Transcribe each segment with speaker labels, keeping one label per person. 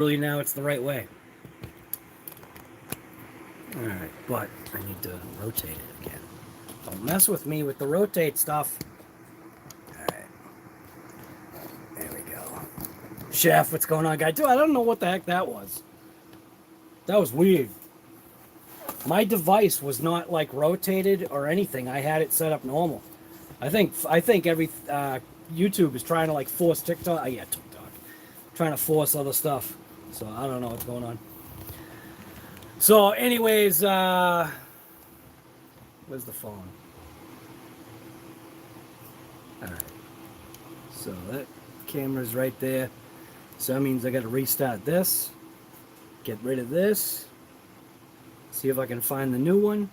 Speaker 1: Really now it's the right way. Alright, but I need to rotate it again. Don't mess with me with the rotate stuff. Alright. There we go. Chef, what's going on, guy? Dude, I don't know what the heck that was. That was weird. My device was not like rotated or anything. I had it set up normal. I think every YouTube is trying to like force TikTok. Yeah, TikTok. Trying to force other stuff. So I don't know what's going on. So anyways, where's the phone? Alright. So that camera's right there. So that means I gotta restart this. Get rid of this. See if I can find the new one.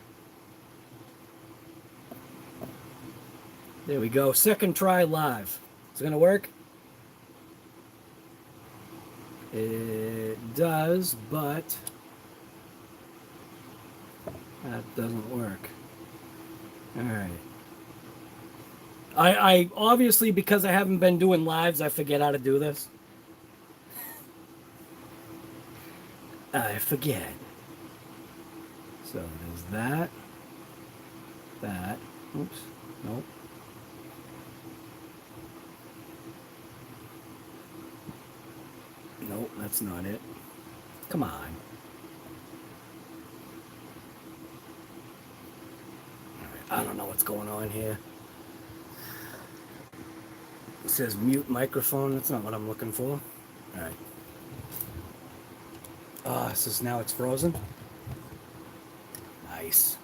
Speaker 1: There we go. Second try live. Is it gonna work? It does, but that doesn't work. Alright. I obviously, because I haven't been doing lives, I forget how to do this. I forget. So there's that. That. Oops. Nope. Nope, that's not it. Come on. All right, I don't know what's going on here. It says mute microphone. That's not what I'm looking for. All right. Oh, this is now it's frozen. Nice.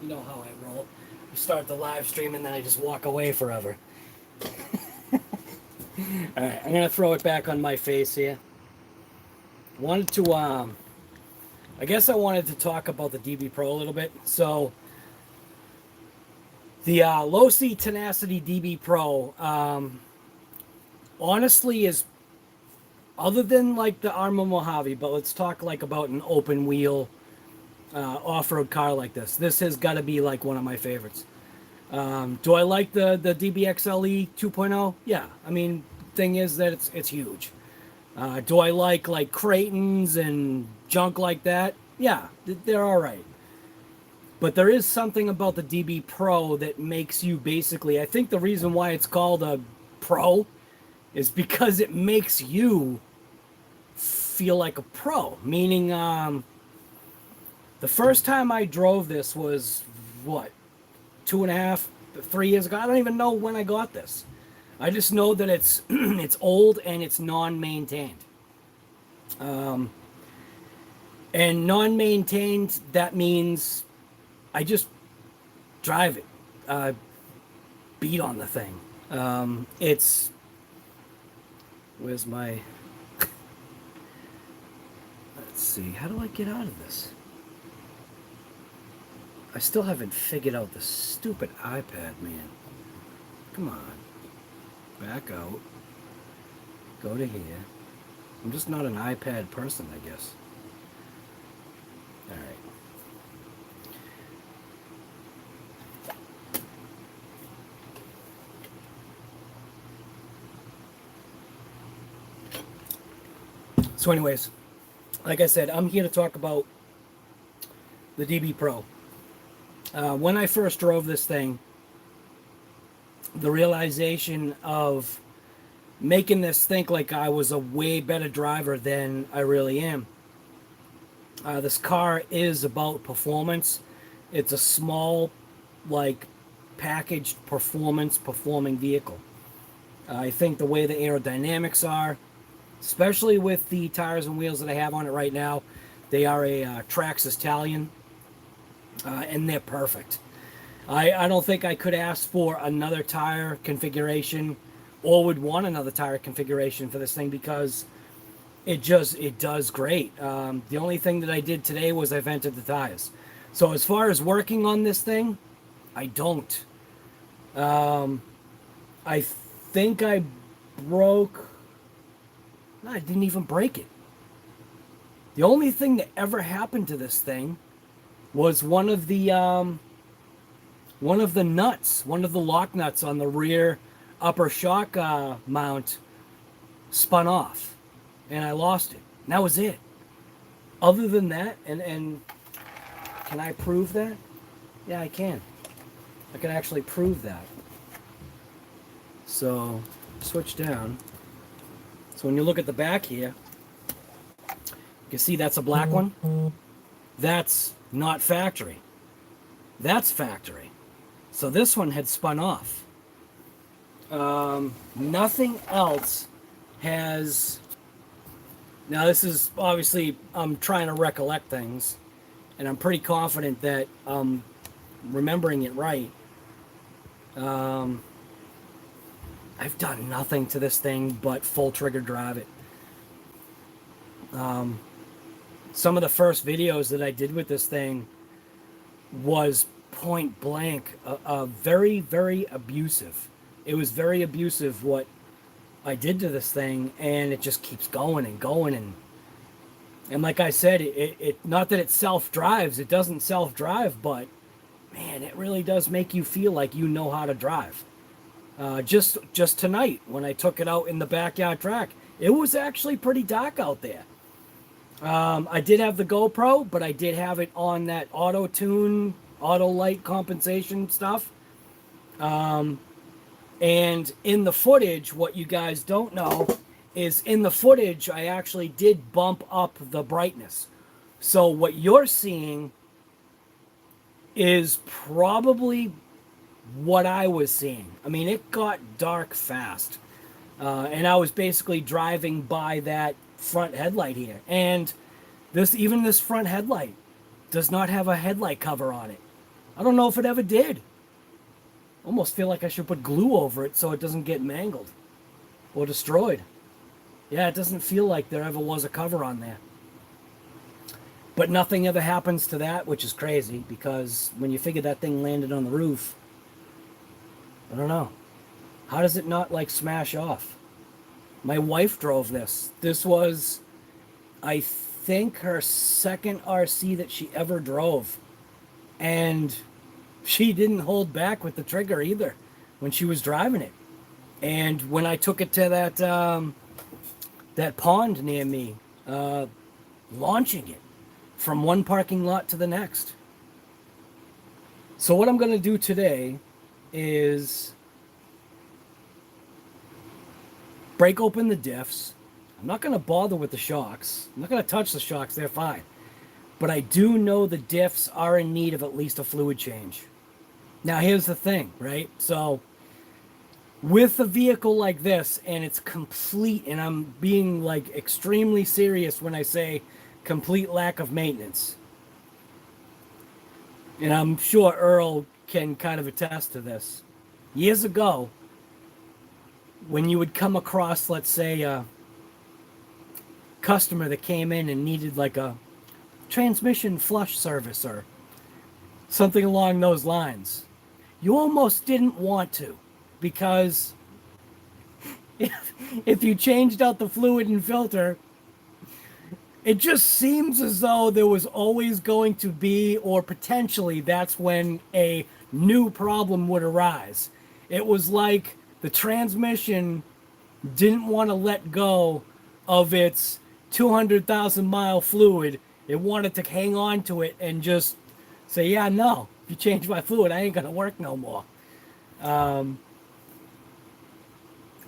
Speaker 1: You know how I roll. You start the live stream and then I just walk away forever. Alright, I'm going to throw it back on my face here. Wanted to, I guess I wanted to talk about the DB Pro a little bit. So, the LOSI Tenacity DB Pro, honestly is, other than like the ARRMA Mojave, but let's talk like about an open wheel off-road car like this. This has got to be like one of my favorites. Do I like the DBXL-E 2.0? Yeah. I mean, thing is that it's huge. Do I like Creightons and junk like that? Yeah, they're all right. But there is something about the DB Pro that makes you basically, I think the reason why it's called a Pro is because it makes you feel like a pro. Meaning, the first time I drove this was, what, 2.5, 3 years ago? I don't even know when I got this. I just know that it's it's old and it's non-maintained. And non-maintained, that means I just drive it. Beat on the thing. It's... Where's my... Let's see, how do I get out of this? I still haven't figured out the stupid iPad, man. Come on. back out, go to here. I'm just not an iPad person, I guess. All right. So anyways, like I said, I'm here to talk about the DB Pro. When I first drove this thing, the realization of making this think like I was a way better driver than I really am. This car is about performance. It's a small, like, packaged performing vehicle. I think the way the aerodynamics are, especially with the tires and wheels that I have on it right now, they are a TRAXXAS Italian, and they're perfect. I don't think I could ask for another tire configuration or would want another tire configuration for this thing because it does great. The only thing that I did today was I vented the tires. So as far as working on this thing, I don't. I think I broke... No, I didn't even break it. The only thing that ever happened to this thing was one of the nuts, one of the lock nuts on the rear upper shock mount spun off, and I lost it. And that was it. Other than that, and can I prove that? Yeah, I can. I can actually prove that. So, switch down. So when you look at the back here, you can see that's a black one. That's not factory. That's factory. So this one had spun off. Nothing else has... Now this is obviously, I'm trying to recollect things, and I'm pretty confident that I'm remembering it right. I've done nothing to this thing but full trigger drive it. Some of the first videos that I did with this thing was point blank, very, very abusive. It was very abusive what I did to this thing, and it just keeps going and going. And like I said, it not that it self-drives, it doesn't self-drive, but man, it really does make you feel like you know how to drive. Just tonight, when I took it out in the backyard track, it was actually pretty dark out there. I did have the GoPro, but I did have it on that auto-tune, auto-light compensation stuff. And in the footage, what you guys don't know is in the footage, I actually did bump up the brightness. So what you're seeing is probably what I was seeing. I mean, it got dark fast. And I was basically driving by that front headlight here. And even this front headlight does not have a headlight cover on it. I don't know if it ever did. Almost feel like I should put glue over it so it doesn't get mangled or destroyed. Yeah, it doesn't feel like there ever was a cover on there. But nothing ever happens to that, which is crazy, because when you figure that thing landed on the roof, I don't know. How does it not, like, smash off? My wife drove this. This was, I think, her second RC that she ever drove. And she didn't hold back with the trigger either when she was driving it. And when I took it to that pond near me, launching it from one parking lot to the next. So what I'm going to do today is break open the diffs. I'm not going to bother with the shocks. I'm not going to touch the shocks. They're fine. But I do know the diffs are in need of at least a fluid change. Now, here's the thing, right? So with a vehicle like this, and it's complete, and I'm being like extremely serious when I say complete lack of maintenance. And I'm sure Earl can kind of attest to this. Years ago, when you would come across, let's say, a customer that came in and needed like a transmission flush service or something along those lines, you almost didn't want to, because if you changed out the fluid and filter, it just seems as though there was always going to be, or potentially that's when a new problem would arise. It was like the transmission didn't want to let go of its 200,000 mile fluid. It wanted to hang on to it and just say, yeah, no, if you change my fluid, I ain't going to work no more. And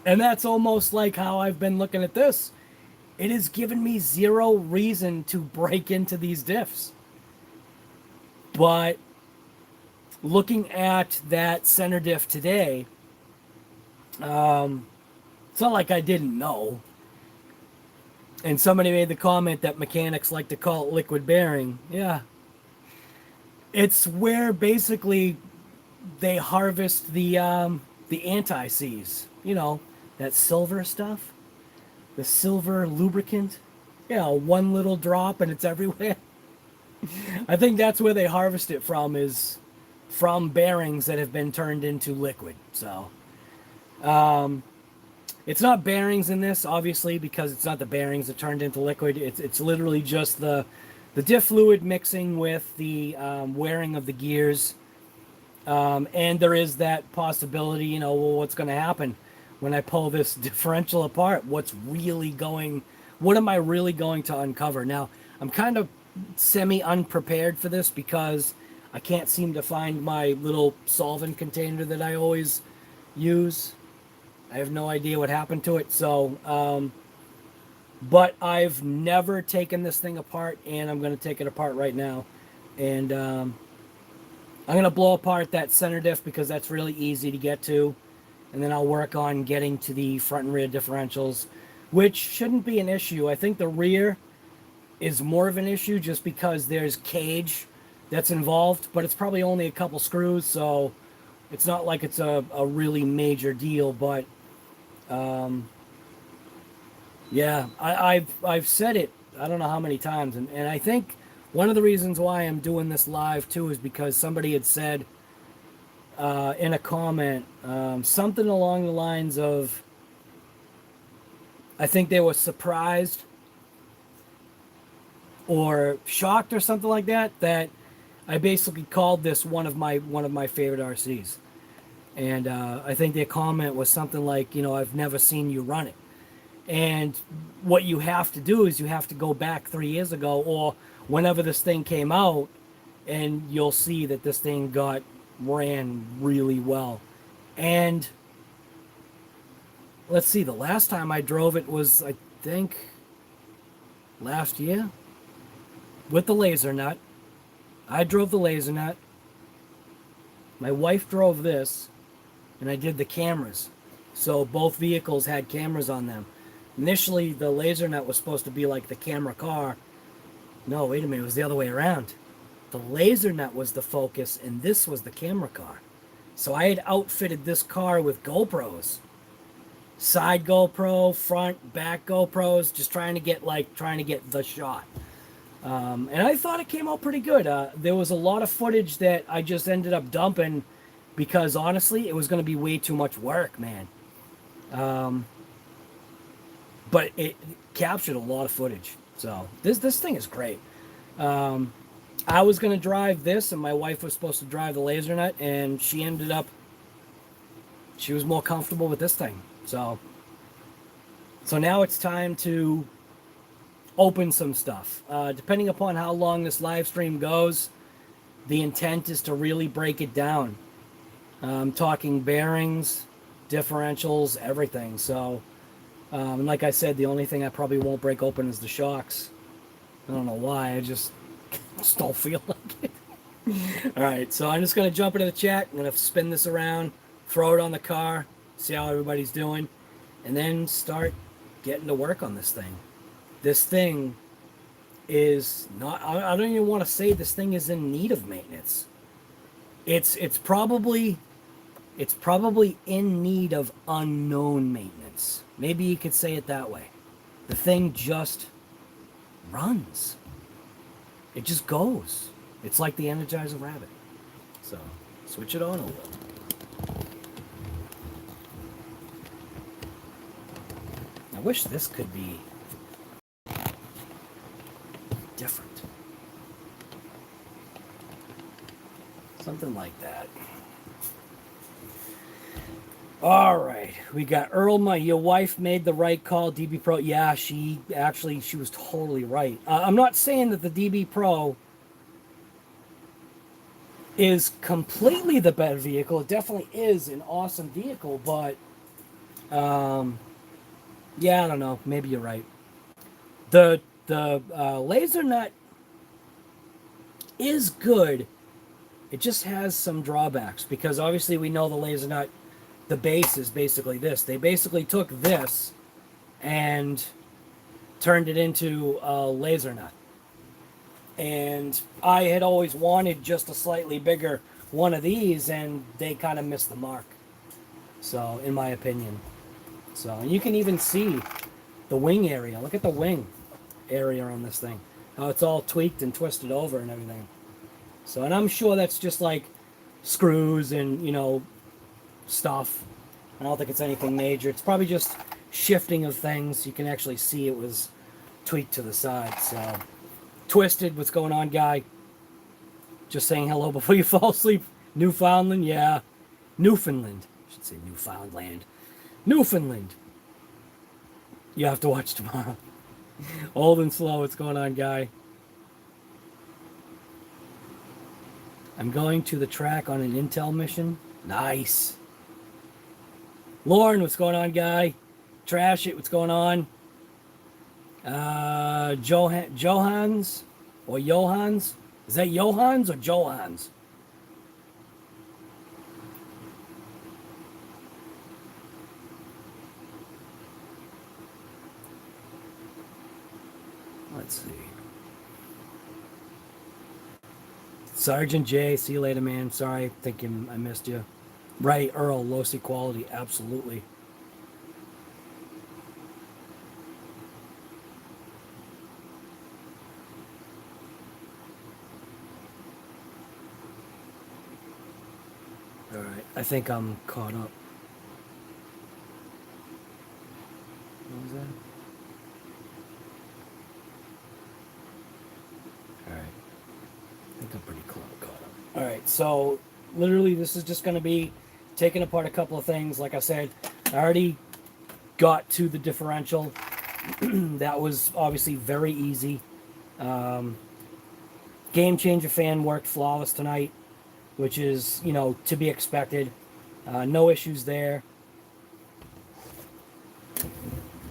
Speaker 1: that's almost like how I've been looking at this. It has given me zero reason to break into these diffs. But looking at that center diff today, it's not like I didn't know. And somebody made the comment that mechanics like to call it liquid bearing. Yeah. It's where basically they harvest the anti-seize. You know, that silver stuff. The silver lubricant, you know, one little drop and it's everywhere. I think that's where they harvest it from, is from bearings that have been turned into liquid. So, it's not bearings in this, obviously, because it's not the bearings that turned into liquid. It's literally just the diff fluid mixing with the wearing of the gears. And there is that possibility, you know, well, what's going to happen when I pull this differential apart? What am I really going to uncover? Now, I'm kind of semi-unprepared for this because I can't seem to find my little solvent container that I always use. I have no idea what happened to it. So, but I've never taken this thing apart, and I'm going to take it apart right now. And I'm going to blow apart that center diff because that's really easy to get to. And then I'll work on getting to the front and rear differentials, which shouldn't be an issue. I think the rear is more of an issue just because there's cage that's involved, but it's probably only a couple screws, so it's not like it's a really major deal. But yeah, I've said it, I don't know how many times, and I think one of the reasons why I'm doing this live too is because somebody had said in a comment, something along the lines of, I think they were surprised or shocked or something like that, that I basically called this one of my favorite RCs. And I think their comment was something like, you know, I've never seen you run it. And what you have to do is you have to go back 3 years ago or whenever this thing came out, and you'll see that this thing ran really well. And let's see, the last time I drove it was, I think, last year with the laser nut. I drove the laser nut. My wife drove this, and I did the cameras. So both vehicles had cameras on them. Initially, the laser nut was supposed to be like the camera car. No, wait a minute, it was the other way around. The laser nut was the focus, and this was the camera car. So I had outfitted this car with GoPros. Side GoPro, front, back GoPros, just trying to get the shot. And I thought it came out pretty good. There was a lot of footage that I just ended up dumping because honestly, it was going to be way too much work, man. But it captured a lot of footage. So this thing is great. I was going to drive this, and my wife was supposed to drive the laser nut, and she was more comfortable with this thing. So now it's time to open some stuff. Depending upon how long this live stream goes, the intent is to really break it down. I'm talking bearings, differentials, everything. So, and like I said, the only thing I probably won't break open is the shocks. I don't know why, I just don't feel like it. Alright, so I'm just going to jump into the chat. I'm going to spin this around, throw it on the car, see how everybody's doing, and then start getting to work on this thing. This thing is not, I don't even want to say this thing is in need of maintenance. It's probably in need of unknown maintenance. Maybe you could say it that way. The thing just runs. It just goes. It's like the Energizer Rabbit. So, switch it on a little. wish this could be different. Something like that. All right, we got Earl. Your wife made the right call. DB Pro. Yeah, she was totally right. I'm not saying that the DB Pro is completely the better vehicle. It definitely is an awesome vehicle, but yeah, I don't know. Maybe you're right. The laser nut is good. It just has some drawbacks because obviously we know the laser nut, the base is basically this. They basically took this and turned it into a laser nut. And I had always wanted just a slightly bigger one of these, and they kind of missed the mark. So, in my opinion. So, and you can even see the wing area. Look at the wing area on this thing. How it's all tweaked and twisted over and everything. So, and I'm sure that's just like screws and, you know, stuff. I don't think it's anything major. It's probably just shifting of things. You can actually see it was tweaked to the side. So, Twisted, what's going on, guy? Just saying hello before you fall asleep. Newfoundland, yeah. Newfoundland. I should say Newfoundland. Newfoundland. You have to watch tomorrow. Old and slow, what's going on, guy? I'm going to the track on an Intel mission. Nice. Lauren, what's going on, guy? Trash it, what's going on? Johans or Johans? Is that Johans or Johans? Let's see. Sergeant J, see you later, man. Sorry, thinking I missed you. Right, Earl, LOSI quality, absolutely. All right, I think I'm caught up. What was that? All right, I think I'm pretty caught up. All right, so literally this is just going to be taking apart a couple of things. Like I said, I already got to the differential. That was obviously very easy. Game Changer fan worked flawless tonight, which is, you know, to be expected. No issues there.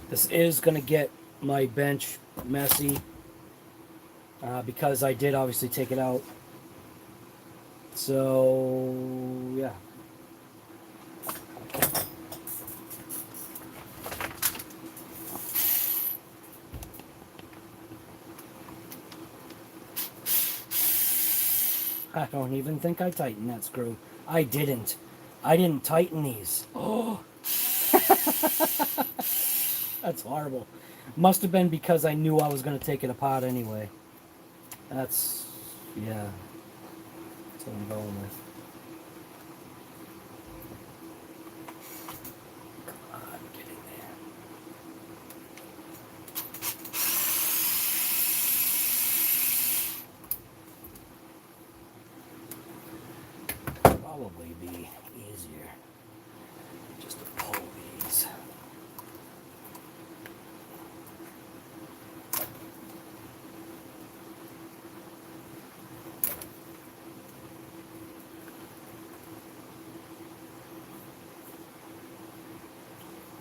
Speaker 1: This is going to get my bench messy because I did obviously take it out. So, yeah. I don't even think I tightened that screw. I didn't. I didn't tighten these. Oh. That's horrible. Must have been because I knew I was going to take it apart anyway. That's, yeah. That's what I'm going with. Come on, get in there. Probably be easier just to pull these.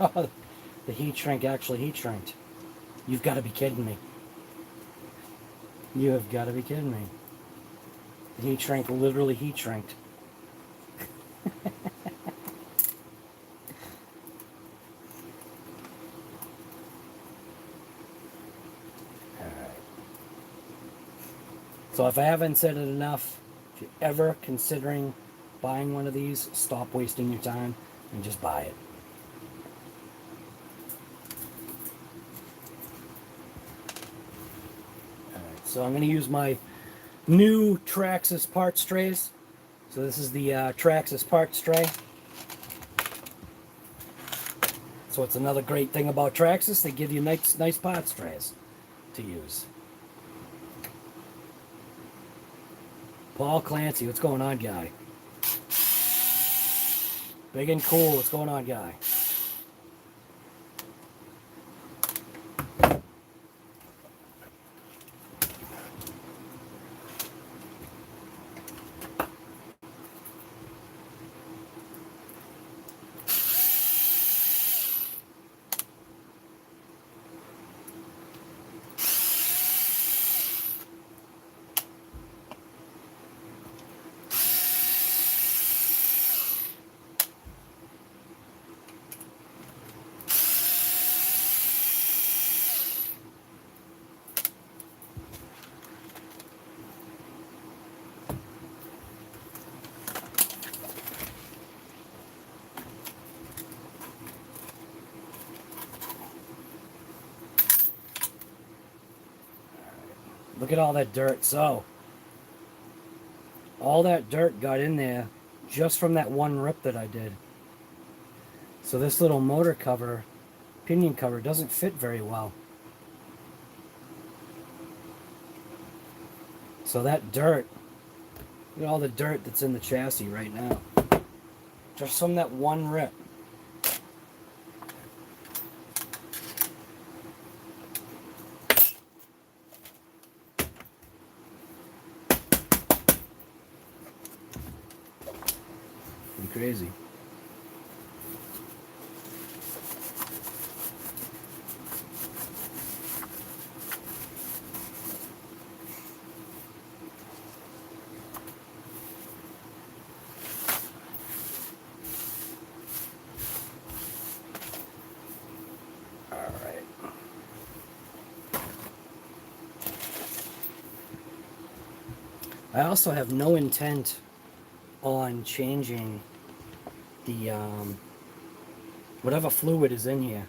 Speaker 1: Oh, the heat shrink actually heat shrinked. You've got to be kidding me. You have got to be kidding me. The heat shrink literally heat shrinked. So if I haven't said it enough, if you're ever considering buying one of these, stop wasting your time and just buy it. Alright, so I'm going to use my new TRAXXAS parts trays. So this is the TRAXXAS parts tray. So it's another great thing about TRAXXAS. They give you nice parts trays to use. Paul Clancy, what's going on, guy? Big and cool, what's going on, guy? Look at all that dirt. So, all that dirt got in there just from that one rip that I did. So this little motor cover, pinion cover, doesn't fit very well. So that dirt, look at all the dirt that's in the chassis right now. Just from that one rip. Crazy. All right. I also have no intent on changing the whatever fluid is in here.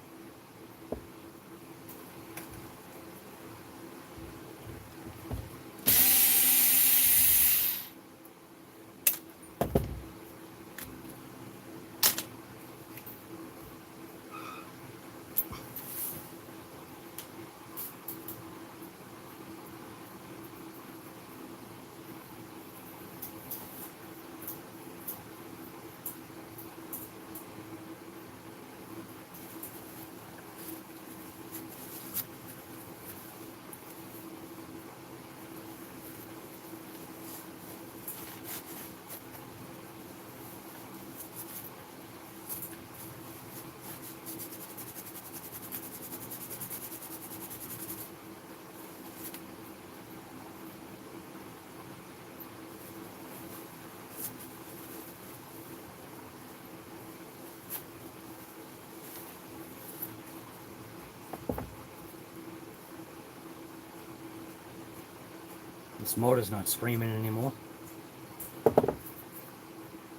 Speaker 1: This motor's not screaming anymore.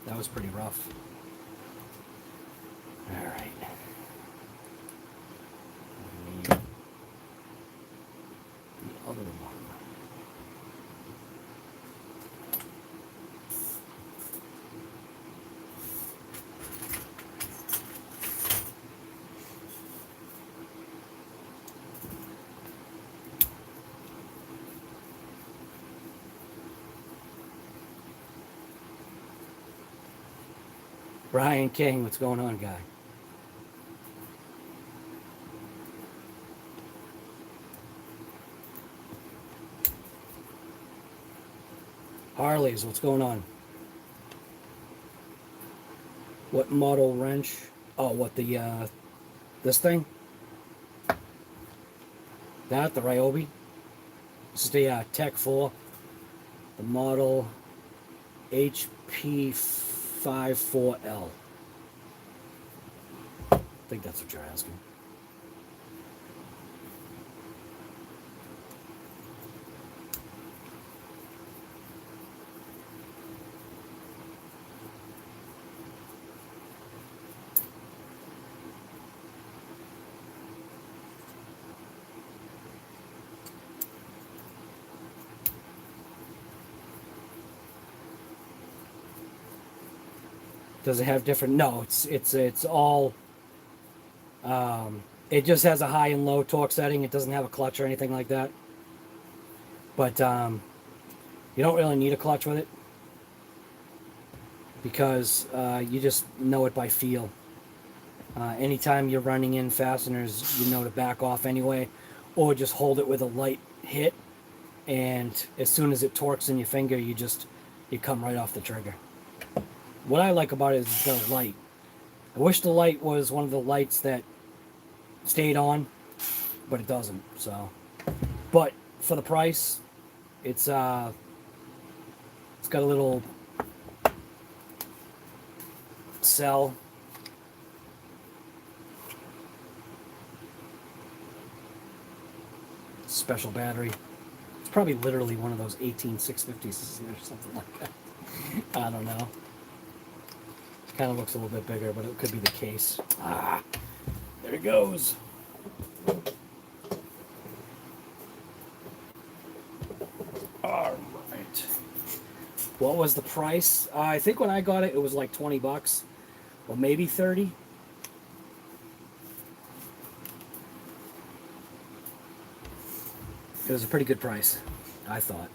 Speaker 1: That was pretty rough. All right. The other one. Brian King, what's going on, guy? Harley's, what's going on? What model wrench? Oh, what the, this thing? That, the Ryobi? This is the Tech 4. The model HP54L. I think that's what you're asking. Does it have different? No, it's all It just has a high and low torque setting. It doesn't have a clutch or anything like that. But you don't really need a clutch with it because you just know it by feel. Anytime you're running in fasteners, you know to back off anyway, or just hold it with a light hit, and as soon as it torques in your finger, you come right off the trigger. What I like about it is the light. I wish the light was one of the lights that stayed on, but it doesn't. So, but for the price, it's got a little cell. Special battery. It's probably literally one of those 18650s or something like that. I don't know. Kind of looks a little bit bigger, but it could be the case. Ah, there it goes. All right. What was the price? I think when I got it, it was like 20 bucks, or maybe 30. It was a pretty good price, I thought.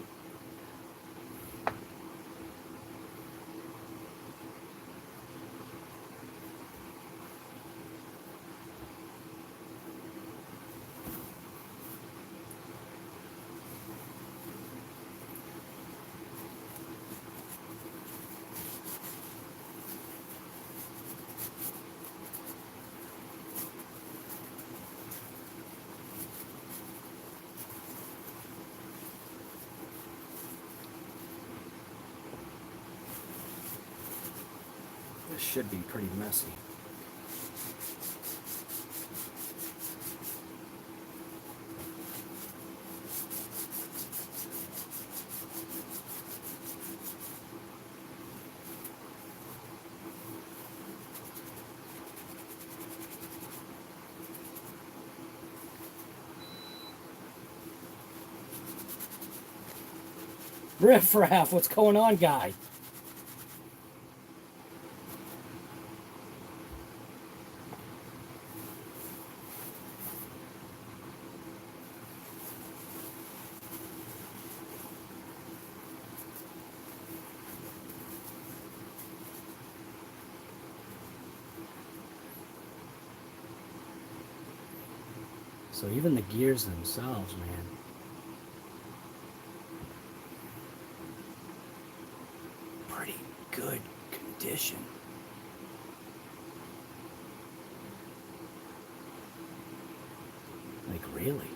Speaker 1: This should be pretty messy. Riff Raff, what's going on, guy? So even the gears themselves, man. Pretty good condition. Like really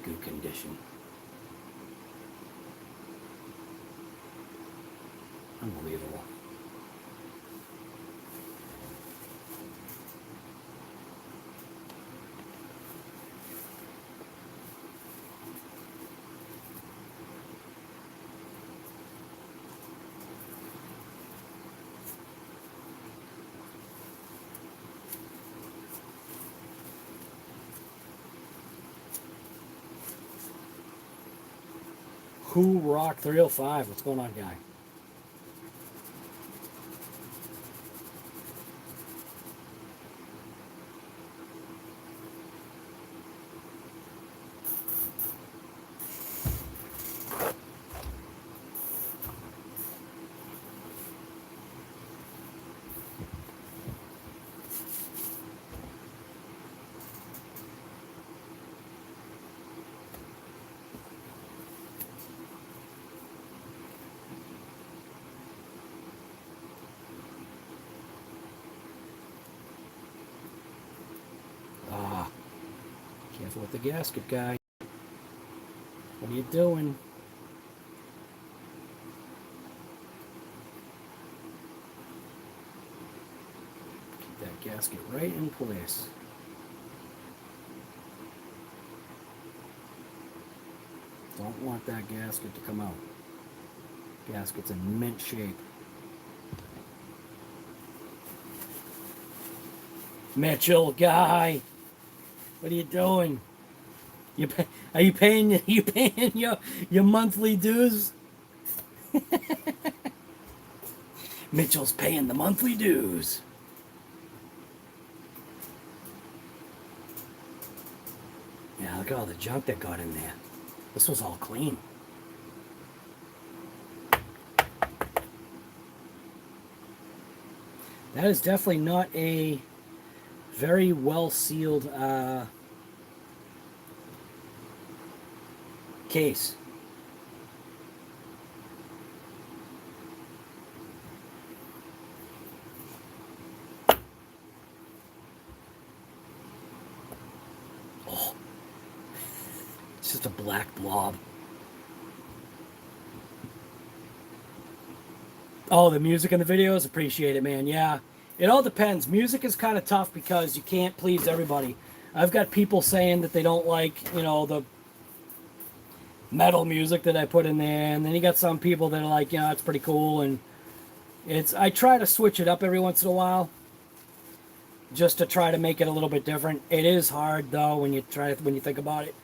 Speaker 1: good condition. Unbelievable. Who Rock 305? What's going on, guy? Careful with the gasket, guy. What are you doing? Keep that gasket right in place. Don't want that gasket to come out. Gasket's in mint shape. Mitchell, guy. What are you doing? Are you paying your monthly dues? Mitchell's paying the monthly dues. Yeah, look at all the junk that got in there. This was all clean. That is definitely not a very well sealed case. Oh, it's just a black blob. Oh, the music in the videos, appreciate it, man. Yeah, it all depends. Music is kind of tough because you can't please everybody. I've got people saying that they don't like, you know, the metal music that I put in there, and then you got some people that are like, yeah, it's pretty cool, and I try to switch it up every once in a while, just to try to make it a little bit different. It is hard though when you think about it,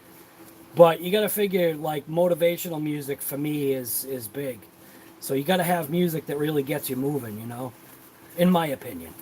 Speaker 1: but you got to figure like motivational music for me is big. So you got to have music that really gets you moving, you know, in my opinion.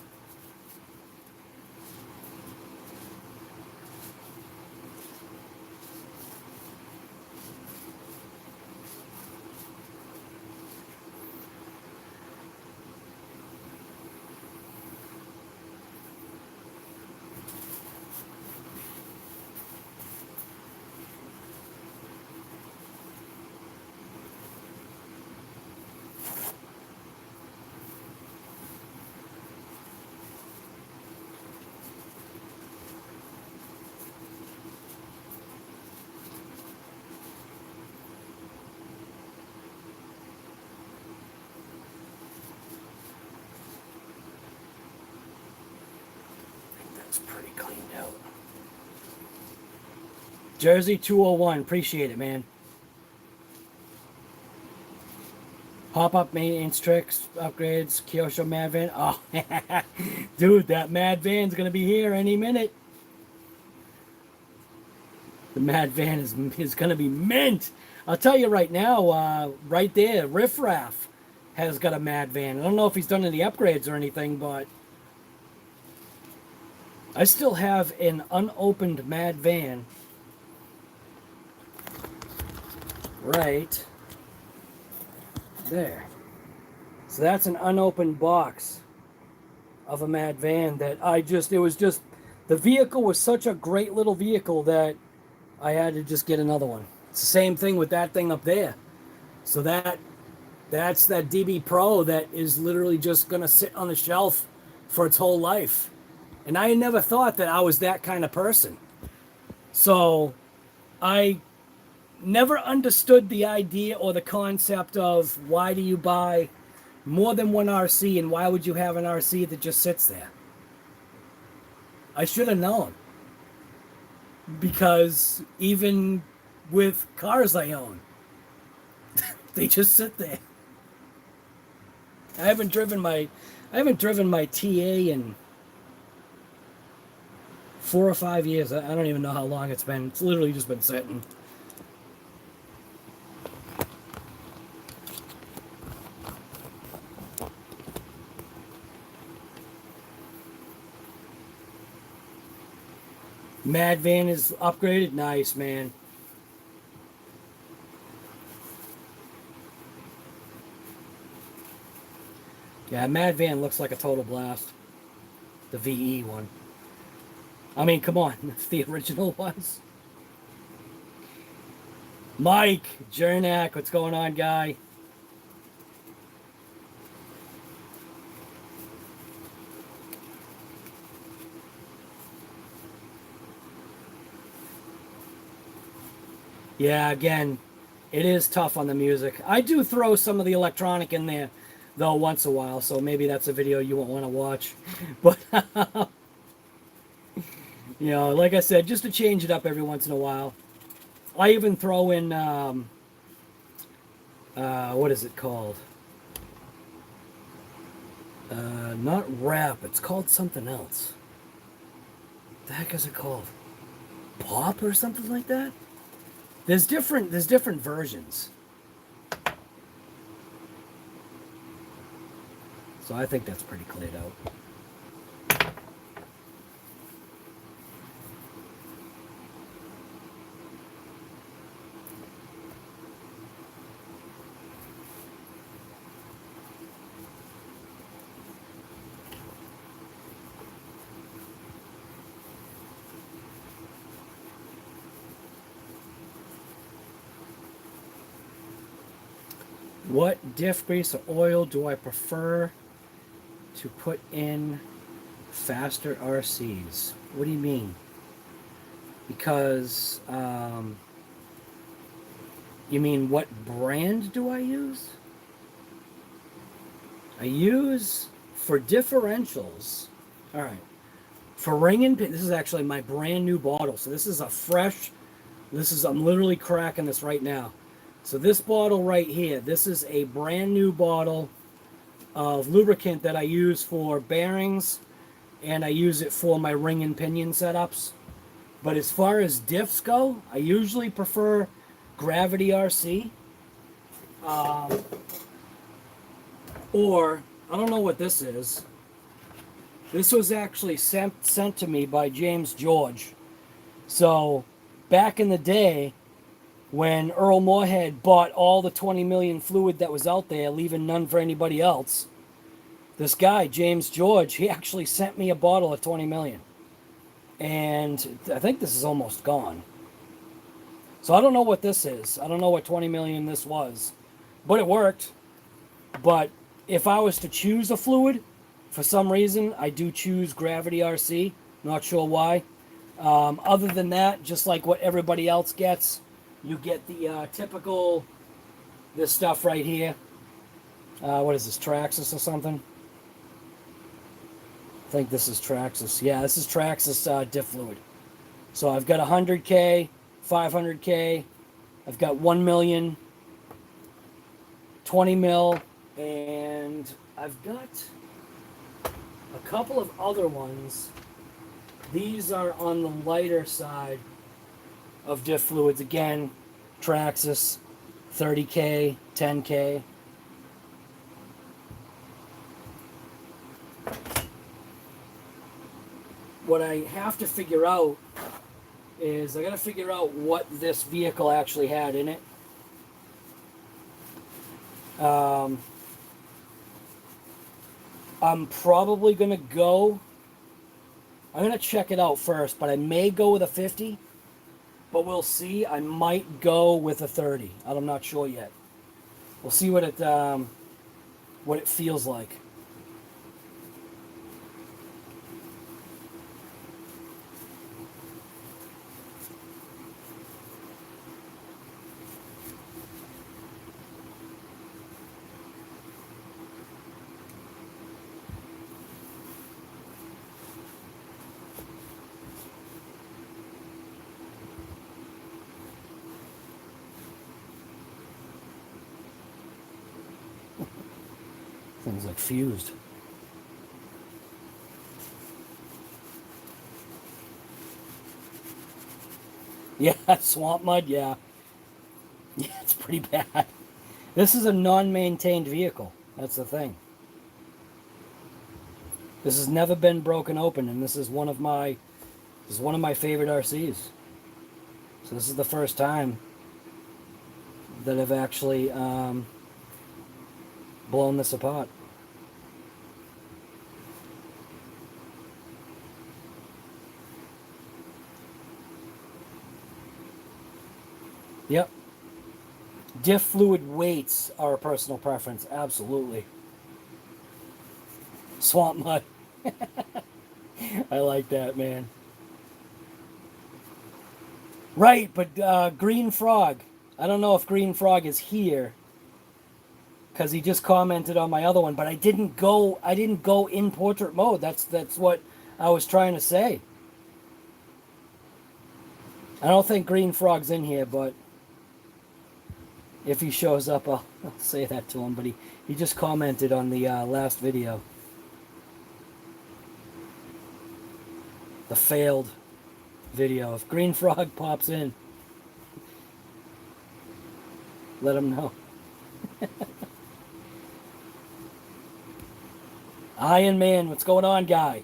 Speaker 1: Pretty cleaned out. Jersey 201, appreciate it, man. Pop-up maintenance tricks, upgrades, Kyosho Mad Van. Oh, dude, that Mad Van's gonna be here any minute. The Mad Van is gonna be mint. I'll tell you right now, right there, Riff Raff has got a Mad Van. I don't know if he's done any upgrades or anything, but I still have an unopened Mad Van right there. So that's an unopened box of a Mad Van that it was just, the vehicle was such a great little vehicle that I had to just get another one. It's the same thing with that thing up there. So that's that DB Pro that is literally just going to sit on the shelf for its whole life. And I never thought that I was that kind of person. So I never understood the idea or the concept of why do you buy more than one RC and why would you have an RC that just sits there? I should have known. Because even with cars I own, they just sit there. I haven't driven my TA in 4 or 5 years. I don't even know how long it's been. It's literally just been sitting. Mad Van is upgraded. Nice, man. Yeah, Mad Van looks like a total blast. The VE one. I mean, come on. That's the original ones. Mike, GENERAC, what's going on, guy? Yeah, again, it is tough on the music. I do throw some of the electronic in there, though, once in a while, so maybe that's a video you won't want to watch. But, you know, like I said, just to change it up every once in a while. I even throw in, what is it called? Not rap, it's called something else. What the heck is it called? Pop or something like that? There's different versions. So I think that's pretty cleared out. What diff grease or oil do I prefer to put in faster RCs? What do you mean? Because, you mean what brand do I use? I use, for differentials, all right, for ring and pin, this is actually my brand new bottle. So this is a fresh, I'm literally cracking this right now. So this bottle right here, this is a brand new bottle of lubricant that I use for bearings, and I use it for my ring and pinion setups. But as far as diffs go, I usually prefer Gravity RC. Or, I don't know what this is. This was actually sent to me by James George. So, back in the day, when Earl Moorhead bought all the 20 million fluid that was out there, leaving none for anybody else, this guy, James George, he actually sent me a bottle of 20 million. And I think this is almost gone. So I don't know what this is. I don't know what 20 million this was. But it worked. But if I was to choose a fluid, for some reason, I do choose Gravity RC. Not sure why. Other than that, just like what everybody else gets, you get the typical, this stuff right here. What is this, TRAXXAS or something? I think this is TRAXXAS. Yeah, this is TRAXXAS diff fluid. So I've got 100K, 500K. I've got 1 million, 20 mil, and I've got a couple of other ones. These are on the lighter side of diff fluids. Again, TRAXXAS, 30K, 10K. What I have to figure out is I got to figure out what this vehicle actually had in it. I'm probably going to go, I'm going to check it out first, but I may go with a 50, but we'll see. I might go with a 30. I'm not sure yet. We'll see what it feels like. Things like fused. Yeah, swamp mud, yeah. Yeah, it's pretty bad. This is a non-maintained vehicle. That's the thing. This has never been broken open, and this is one of my favorite RCs. So this is the first time that I've actually blown this apart. Yep. Diff fluid weights are a personal preference, absolutely. Swamp mud. I like that, man. Right, but Green Frog. I don't know if Green Frog is here, because he just commented on my other one, but I didn't go in portrait mode. That's what I was trying to say. I don't think Green Frog's in here, but if he shows up, I'll say that to him. But he just commented on the last video. The failed video. If Green Frog pops in, let him know. Iron Man, what's going on, guy?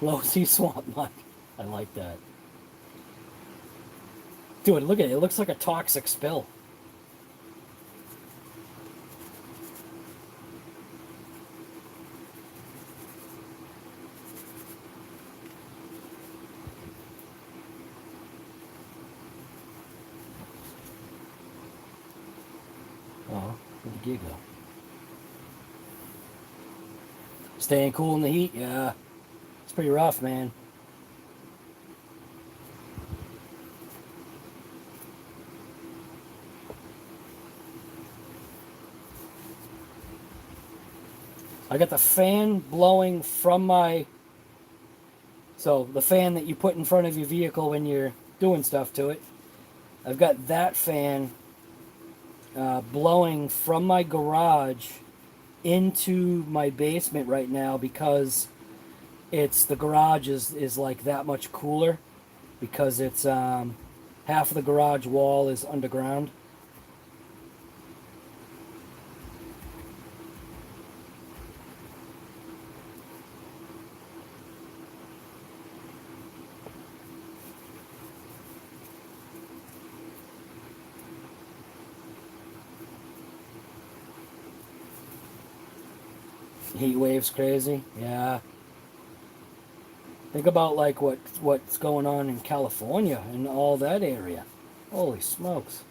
Speaker 1: LOSI Swamp Mud. I like that. Dude, look at it. It looks like a toxic spill. Oh, where'd the gear go? Staying cool in the heat? Yeah. It's pretty rough, man. I got the fan blowing from my... So, the fan that you put in front of your vehicle when you're doing stuff to it. I've got that fan blowing from my garage into my basement right now because the garage is like that much cooler because it's half of the garage wall is underground. Heat waves crazy, yeah. Think about like what's going on in California and all that area. Holy smokes.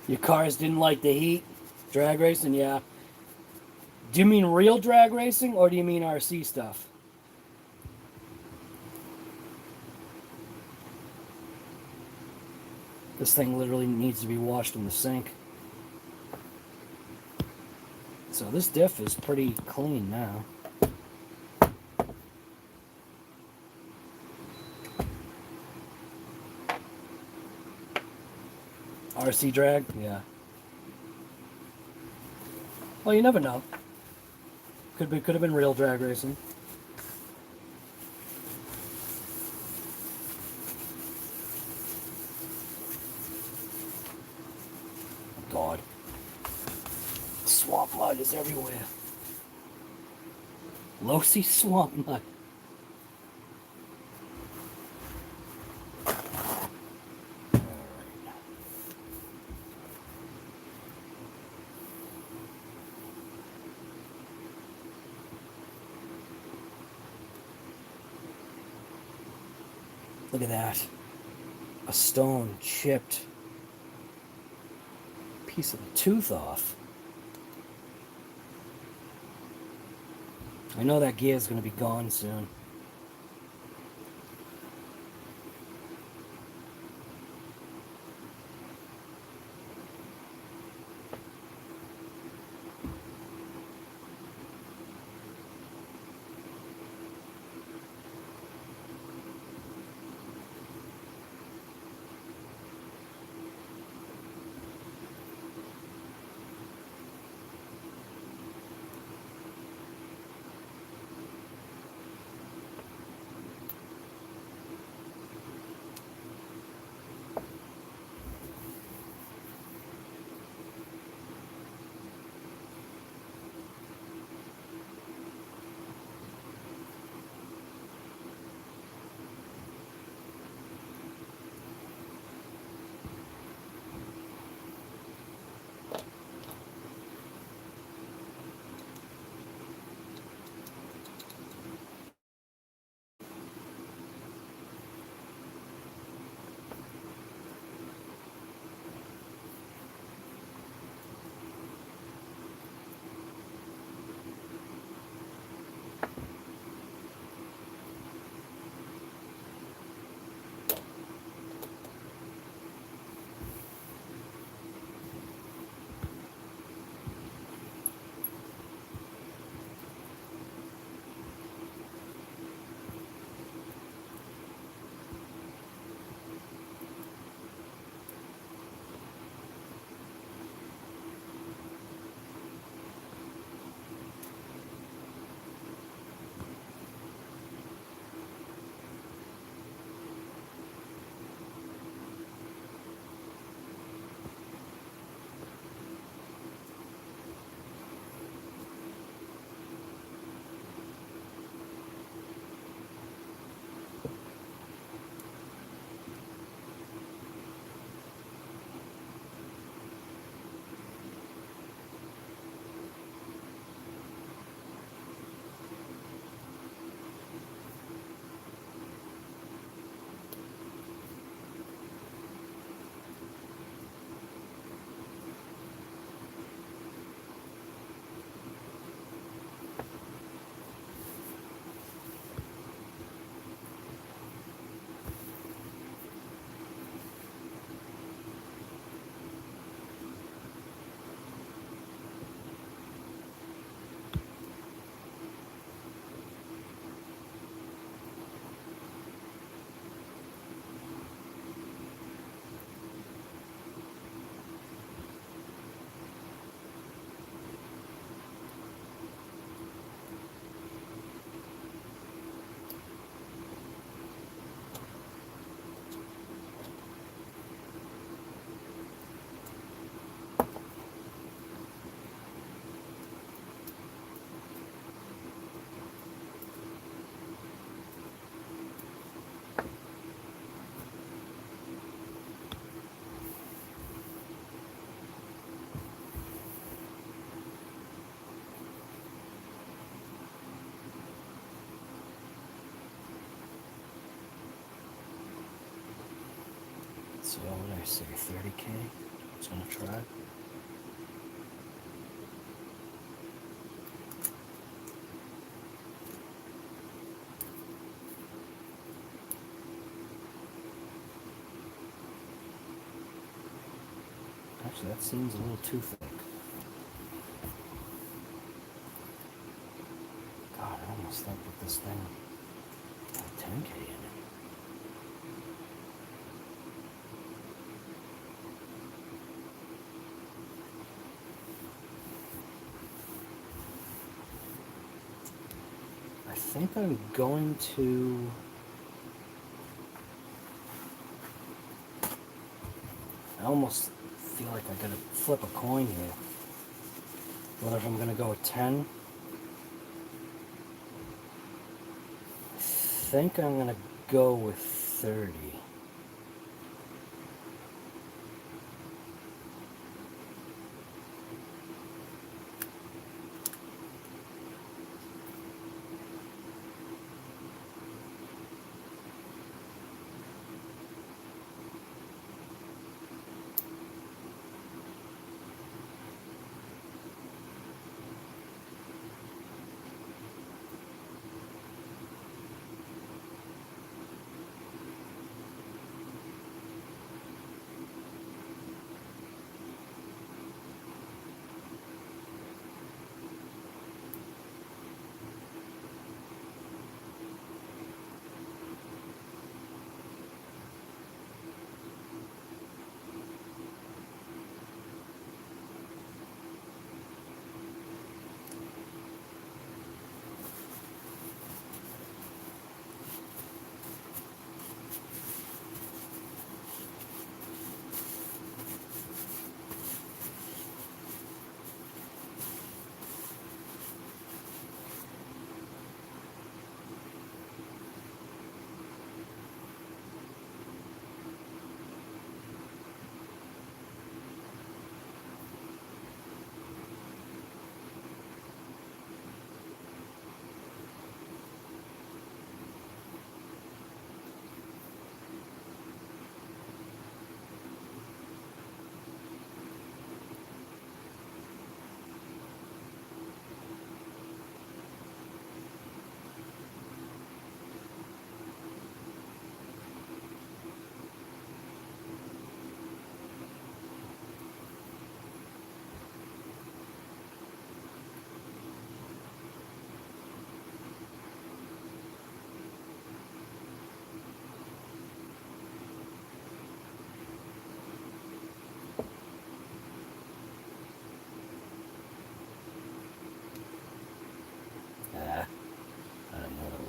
Speaker 1: Your cars didn't like the heat? Drag racing, yeah. Do you mean real drag racing or do you mean RC stuff? This thing literally needs to be washed in the sink. So this diff is pretty clean now. RC drag? Yeah. Well, you never know. Could have been real drag racing. God. Swamp mud is everywhere. LOSI swamp mud. Look at that. A stone chipped piece of the tooth off. I know that gear is going to be gone soon. So what did I say, 30K? It's gonna try. Actually, that seems a little too thick. God, I almost think that this thing had 10K in it. I think I'm going to... I almost feel like I gotta flip a coin here. Whether if I'm gonna go with 10. I think I'm gonna go with 30.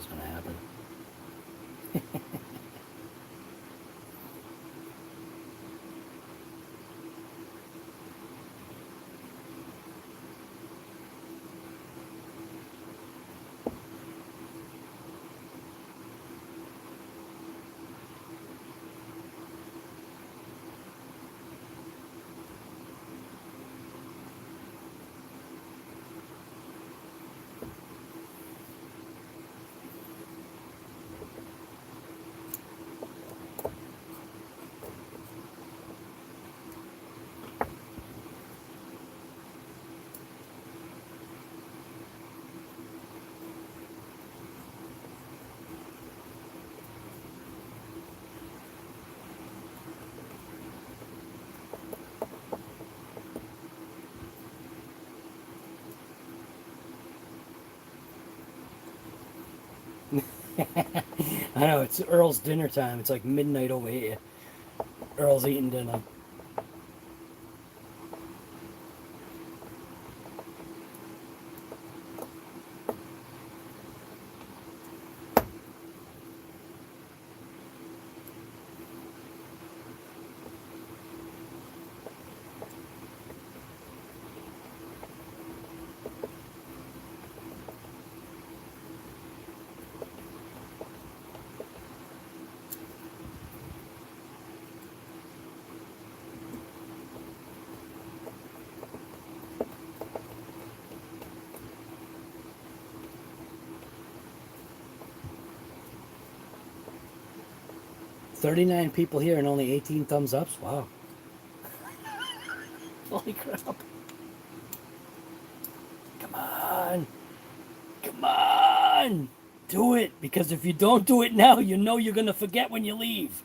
Speaker 1: Going to happen. I know, it's Earl's dinner time. It's like midnight over here. Earl's eating dinner. 39 people here and only 18 thumbs ups. Wow. Holy crap. Come on. Come on. Do it. Because if you don't do it now, you know you're going to forget when you leave.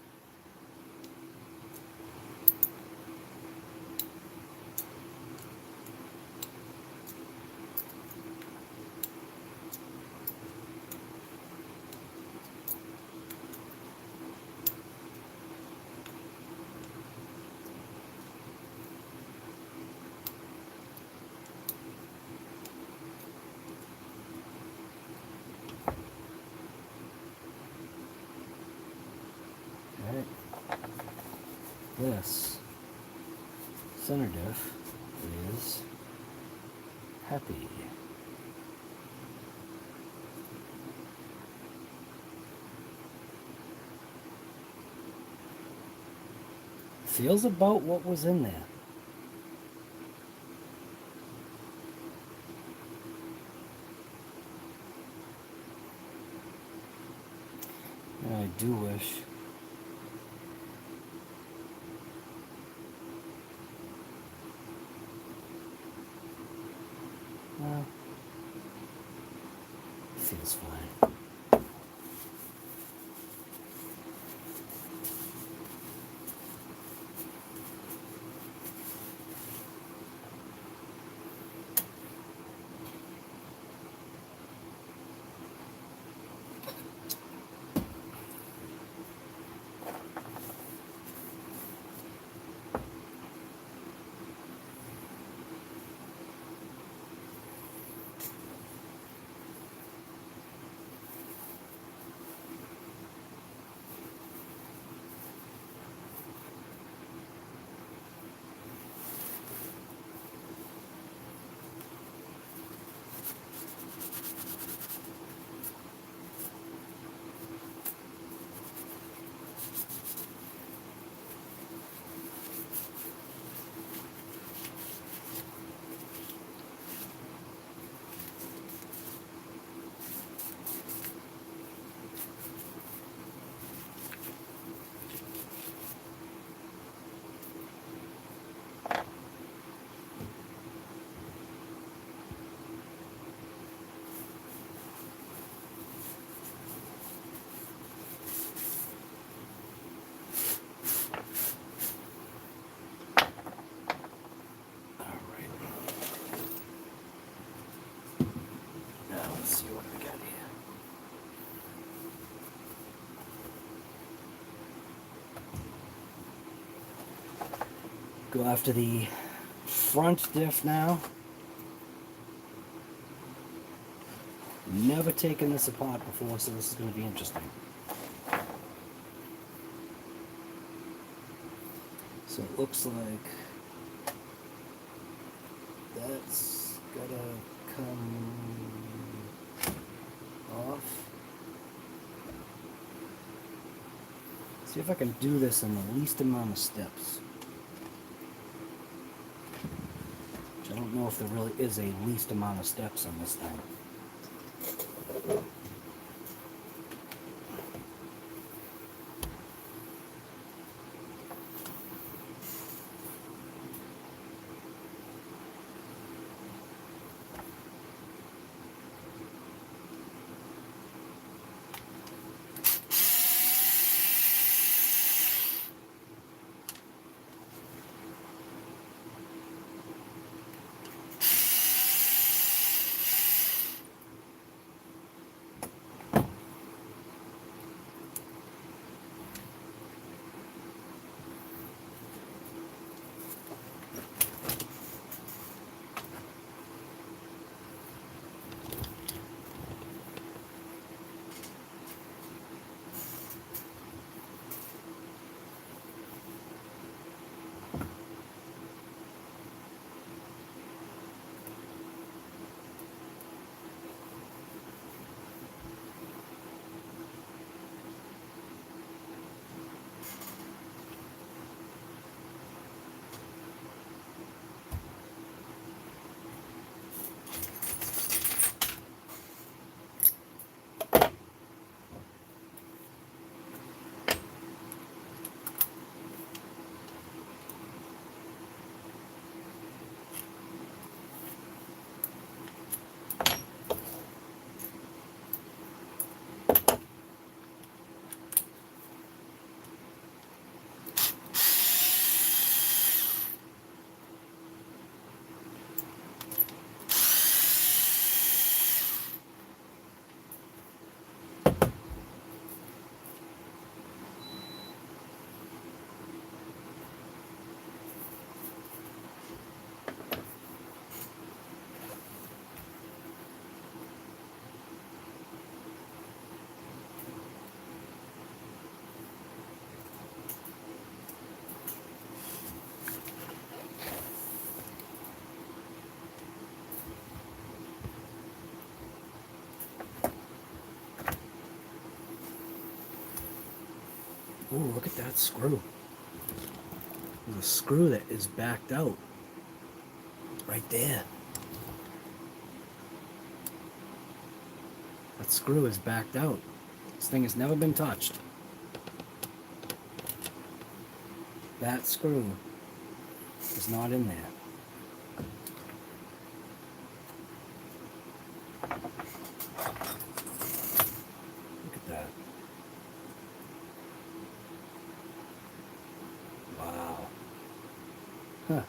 Speaker 1: This center diff is happy. Feels about what was in there. I do wish. Well, feels fine. Go after the front diff now. Never taken this apart before, so this is going to be interesting. So it looks like that's gotta come off. See if I can do this in the least amount of steps. Which I don't know if there really is a least amount of steps on this thing. Ooh, look at that screw. There's a screw that is backed out. Right there. That screw is backed out. This thing has never been touched. That screw is not in there. Look at that. Wow. Huh.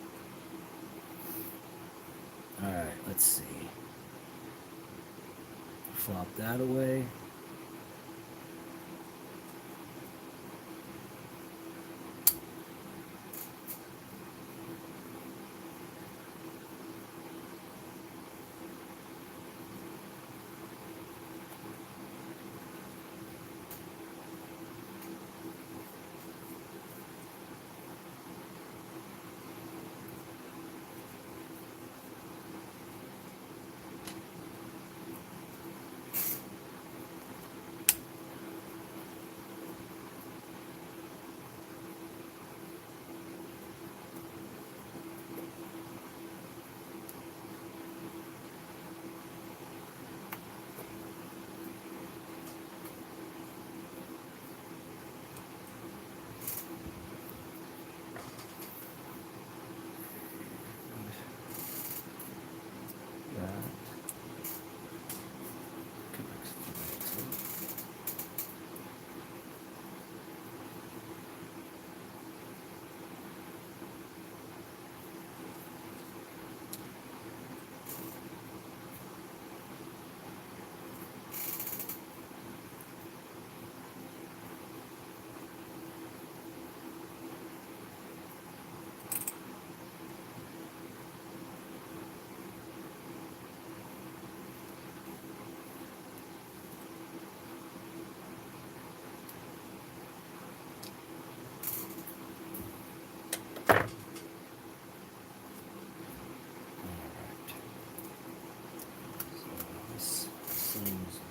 Speaker 1: Alright, let's see. Flop that away.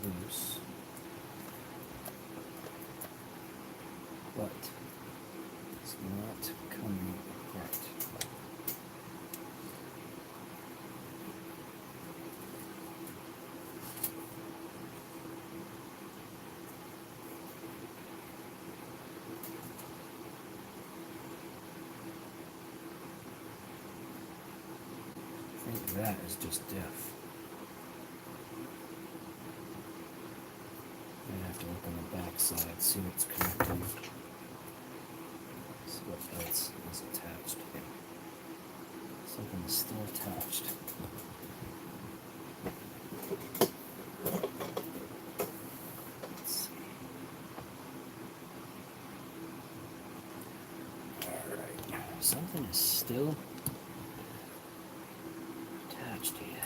Speaker 1: Loose, but it's not coming apart. I think that is just diff. I have to look on the back side, see what's connecting. See what else is attached. Something is still attached. Let's see. Alright, something is still attached here.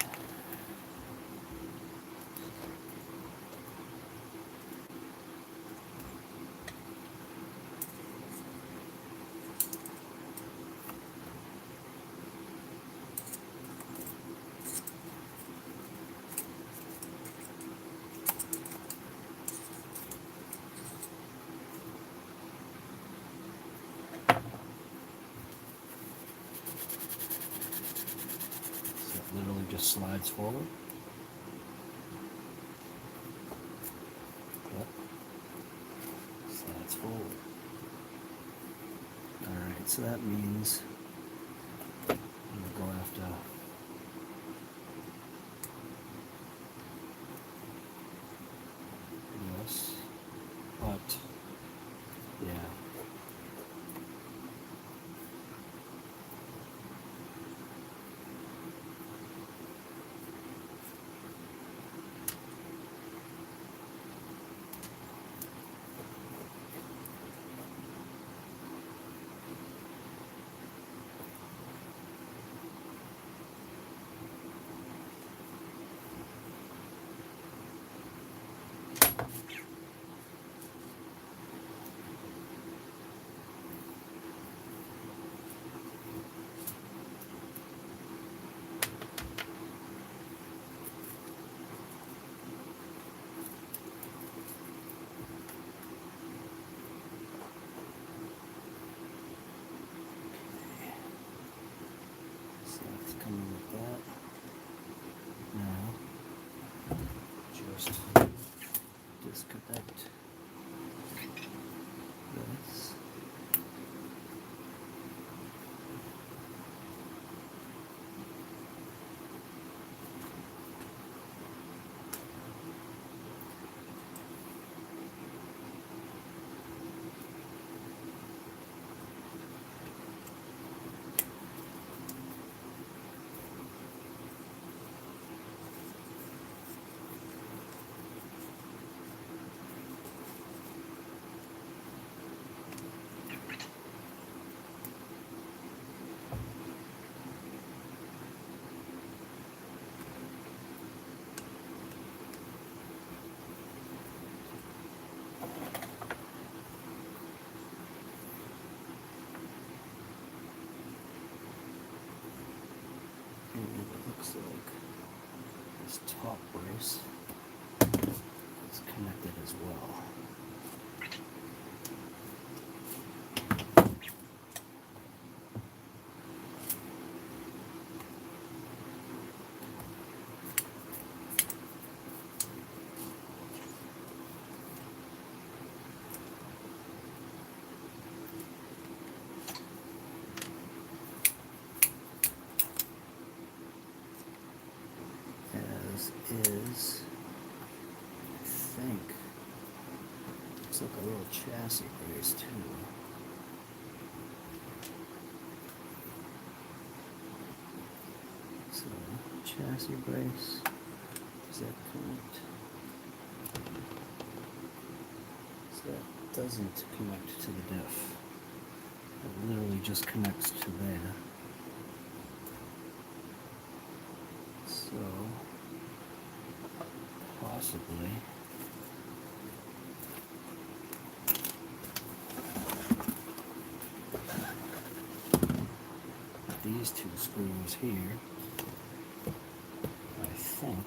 Speaker 1: Literally just slides forward. Yep. Slides forward. Alright, so that means I'm going to go after this, but yeah.
Speaker 2: first disconnect this. It looks like this top brace is connected as well. Is, I think, looks like a little chassis brace too. So, chassis brace, does that connect? So that doesn't connect to the diff. It literally just connects to there. So, possibly these two screws here, I think,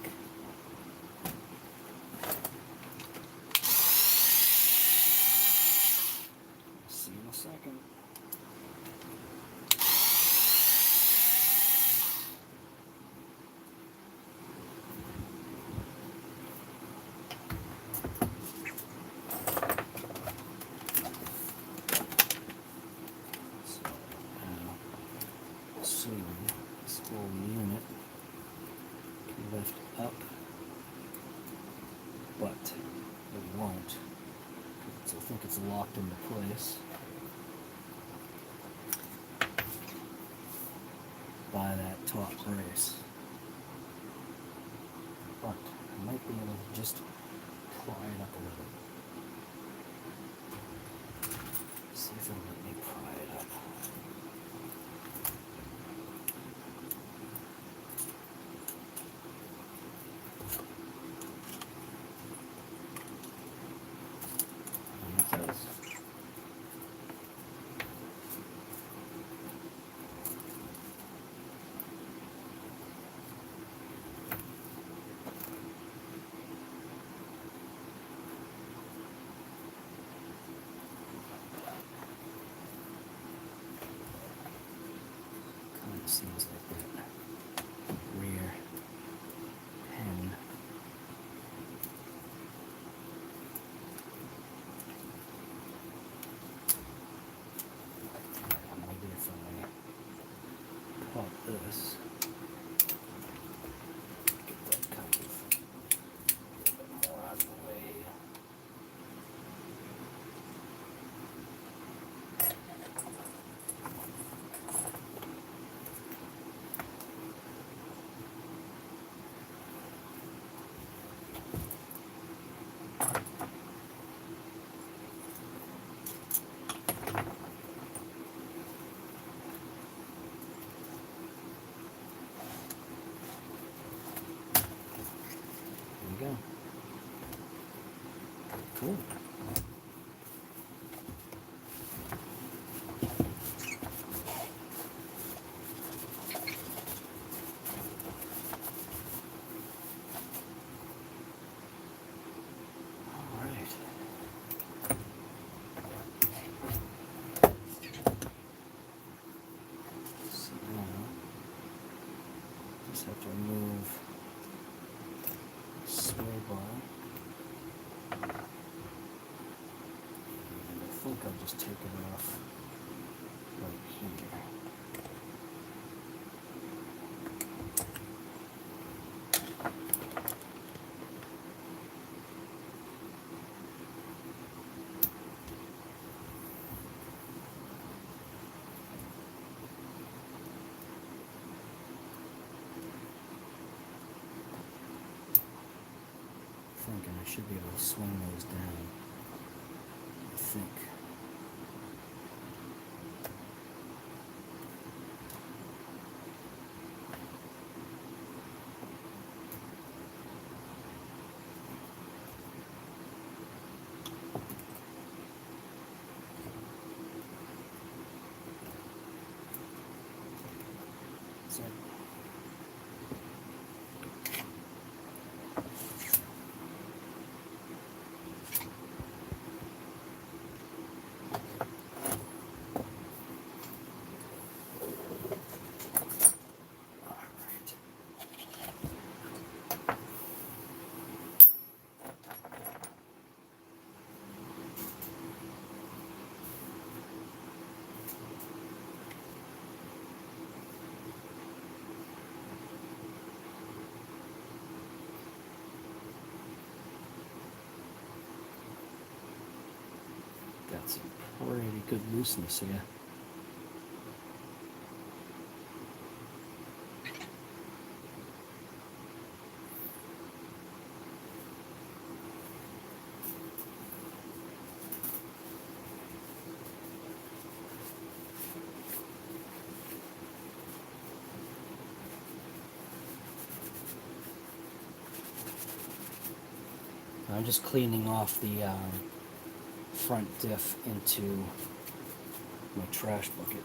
Speaker 2: see in a second. This whole unit can lift up, but it won't. So I think it's locked into place by that top brace. But I might be able to just pry it up a little. See if it'll let me pry it up. Seems like that rear pin. Maybe if I pop this, get that kind of more out of the way. Go. Cool. All right. So now, just have to remove sway bar. think I'll just take it off right here. Thinking I should be able to swing those down. I think. So got some pretty good looseness here. I'm just cleaning off the front diff into my trash bucket.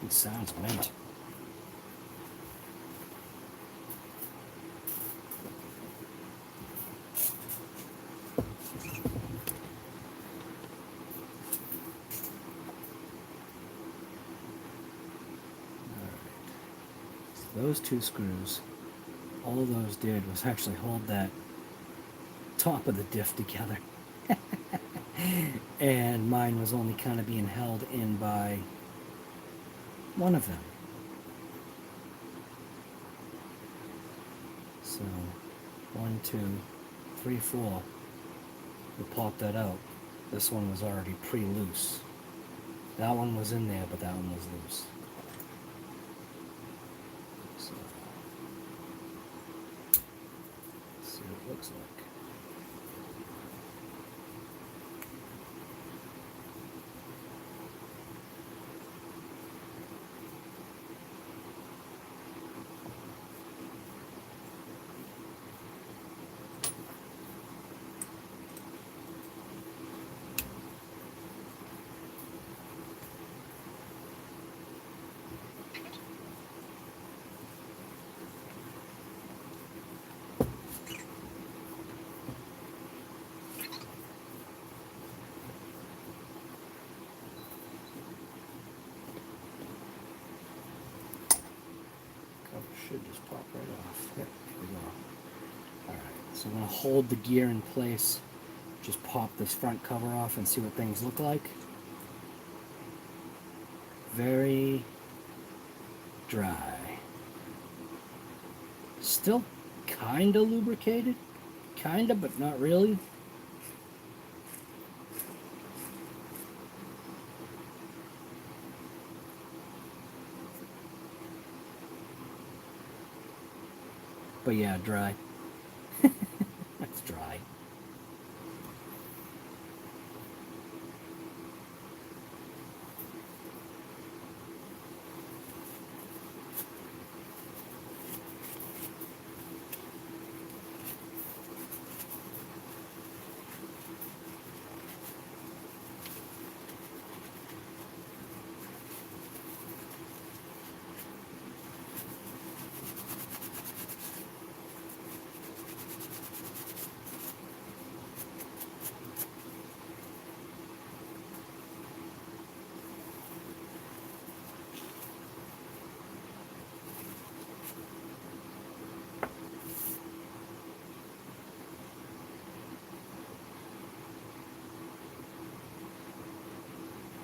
Speaker 2: It sounds mint. Those two screws, all those did was actually hold that top of the diff together. And mine was only kind of being held in by one of them. So 1, 2, 3, 4, we popped that out. This one was already pre-loose. That one was in there, but that one was loose. So let's see what it looks like. Should just pop right off. Yep, here we go. Alright, so I'm going to hold the gear in place, just pop this front cover off and see what things look like. Very dry. Still kind of lubricated. Kind of, but not really. But yeah, dry. That's dry.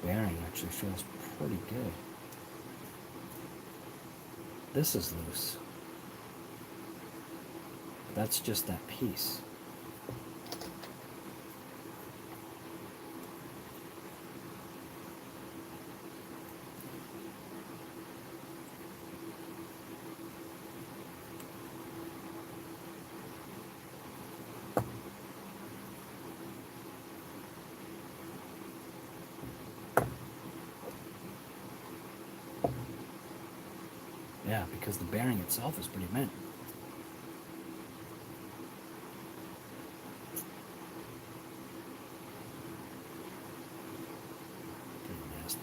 Speaker 2: bearing actually feels pretty good. This is loose. That's just that piece. Yeah, because the bearing itself is pretty mint. Pretty nasty.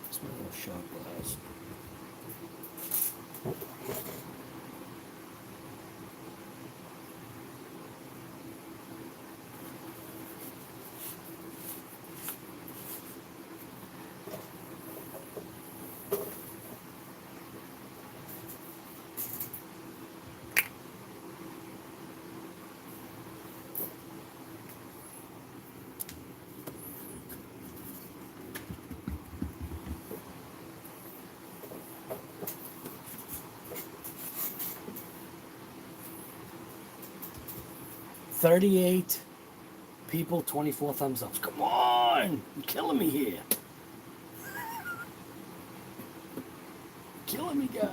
Speaker 2: It's my little shot glass. $38 people, 24 thumbs up. Come on! You're killing me here. Killing me, guy.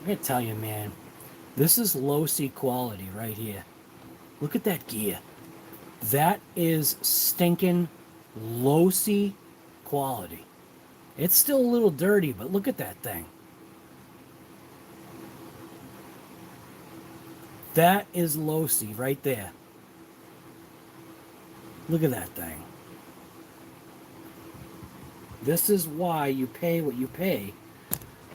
Speaker 2: I gotta tell you, man, this is LOSI quality right here. Look at that gear. That is stinking LOSI quality. It's still a little dirty, but look at that thing. That is LOSI right there. Look at that thing. This is why you pay what you pay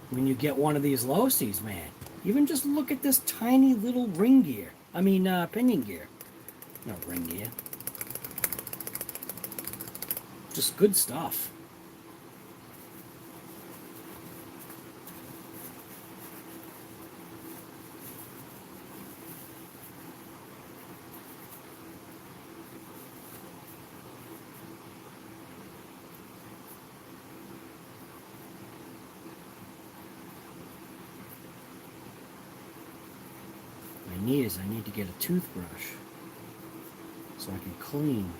Speaker 2: when you get one of these LOSIs, man. Even just look at this tiny little ring gear. I mean, pinion gear. Not ring gear. Just good stuff. I need to get a toothbrush so I can clean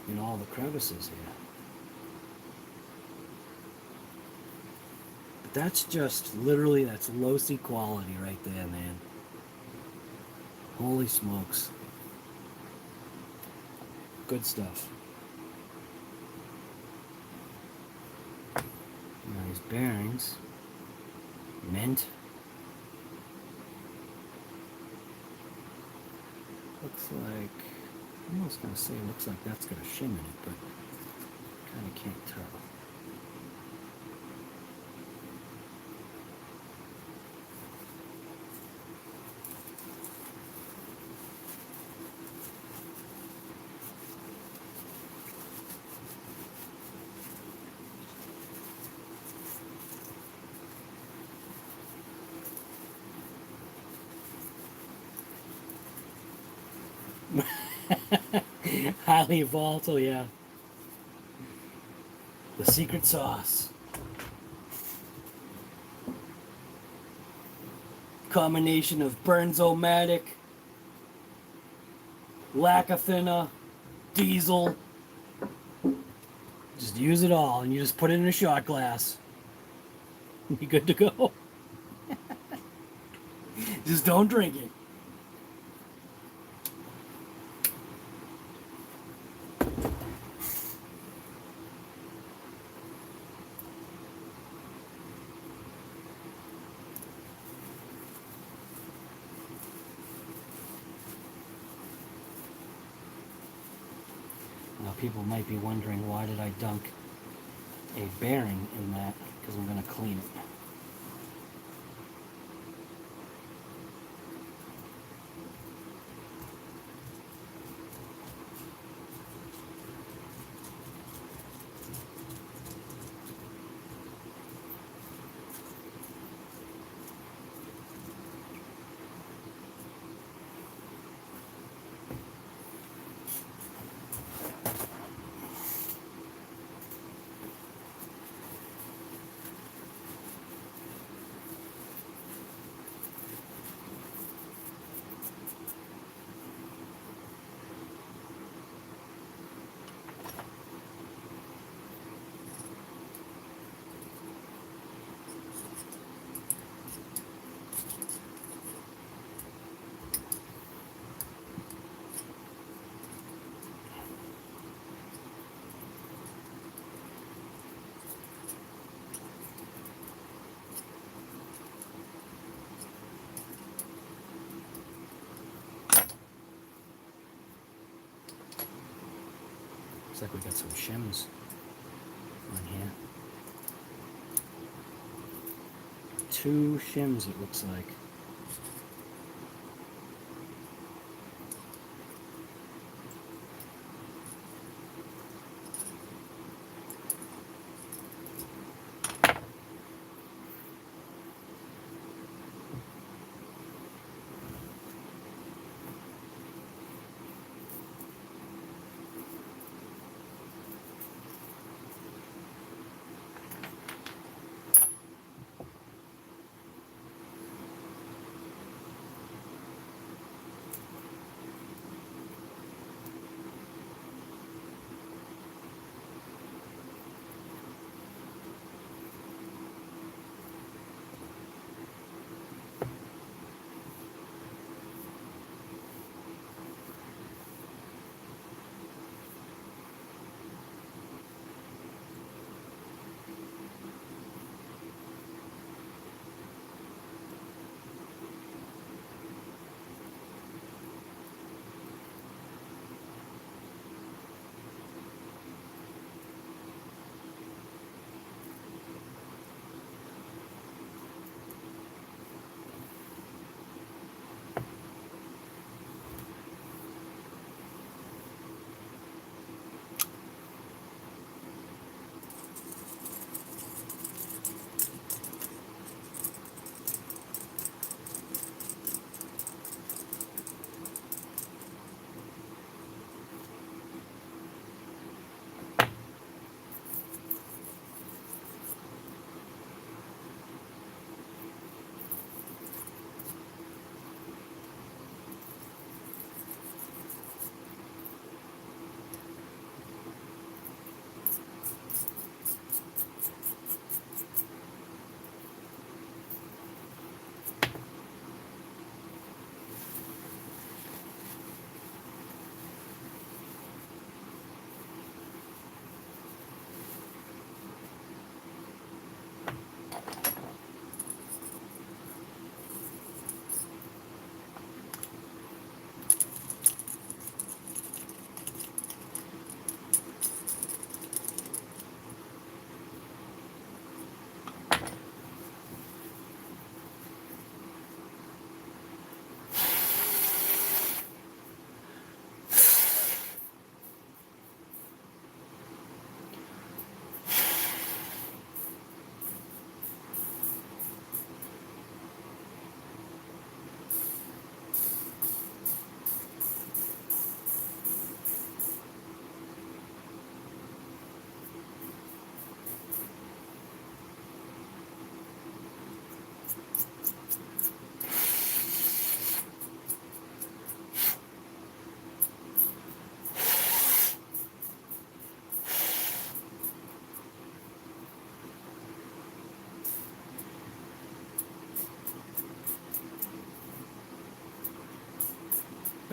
Speaker 2: in all the crevices here. But that's just literally, that's LOSI quality right there, man. Holy smokes. Good stuff. Now these bearings, mint. Looks like, I'm almost going to say it looks like that's got a shim in it, but kind of can't tell.
Speaker 1: Highly volatile, yeah. The secret sauce. Combination of Burnzomatic, lacquer thinner, diesel. Just use it all, and you just put it in a shot glass. You're good to go. Just don't drink it. Now people might be wondering, why did I dunk a bearing in that? Because I'm going to clean it. Looks like we got some shims on here. 2 shims, it looks like.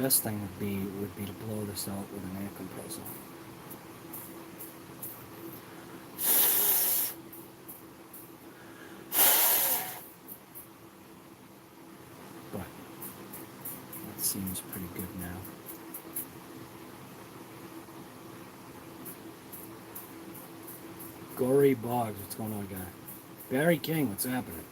Speaker 2: Best thing would be to blow this out with an air compressor. But that seems pretty good now. Gory Boggs, what's going on, guy? Barry King, what's happening?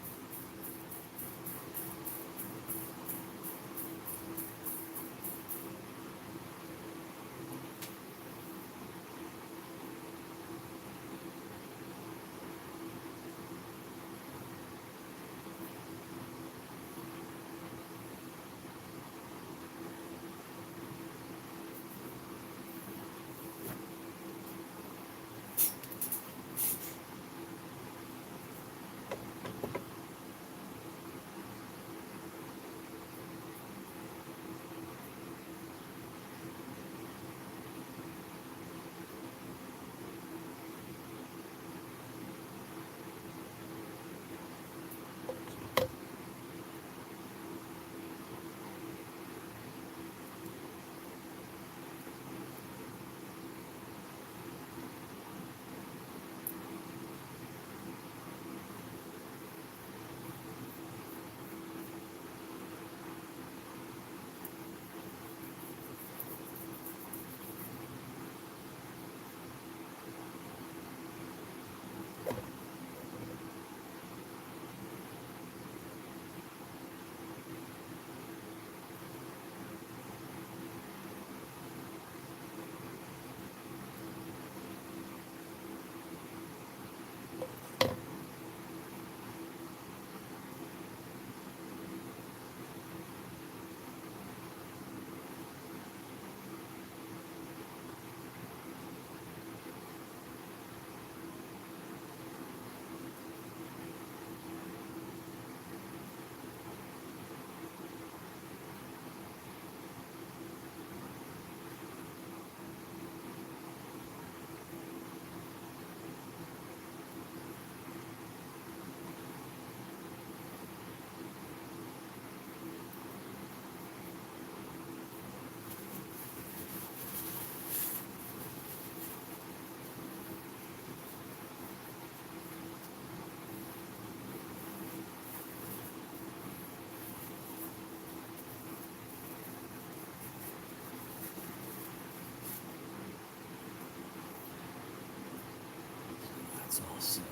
Speaker 2: That's all set.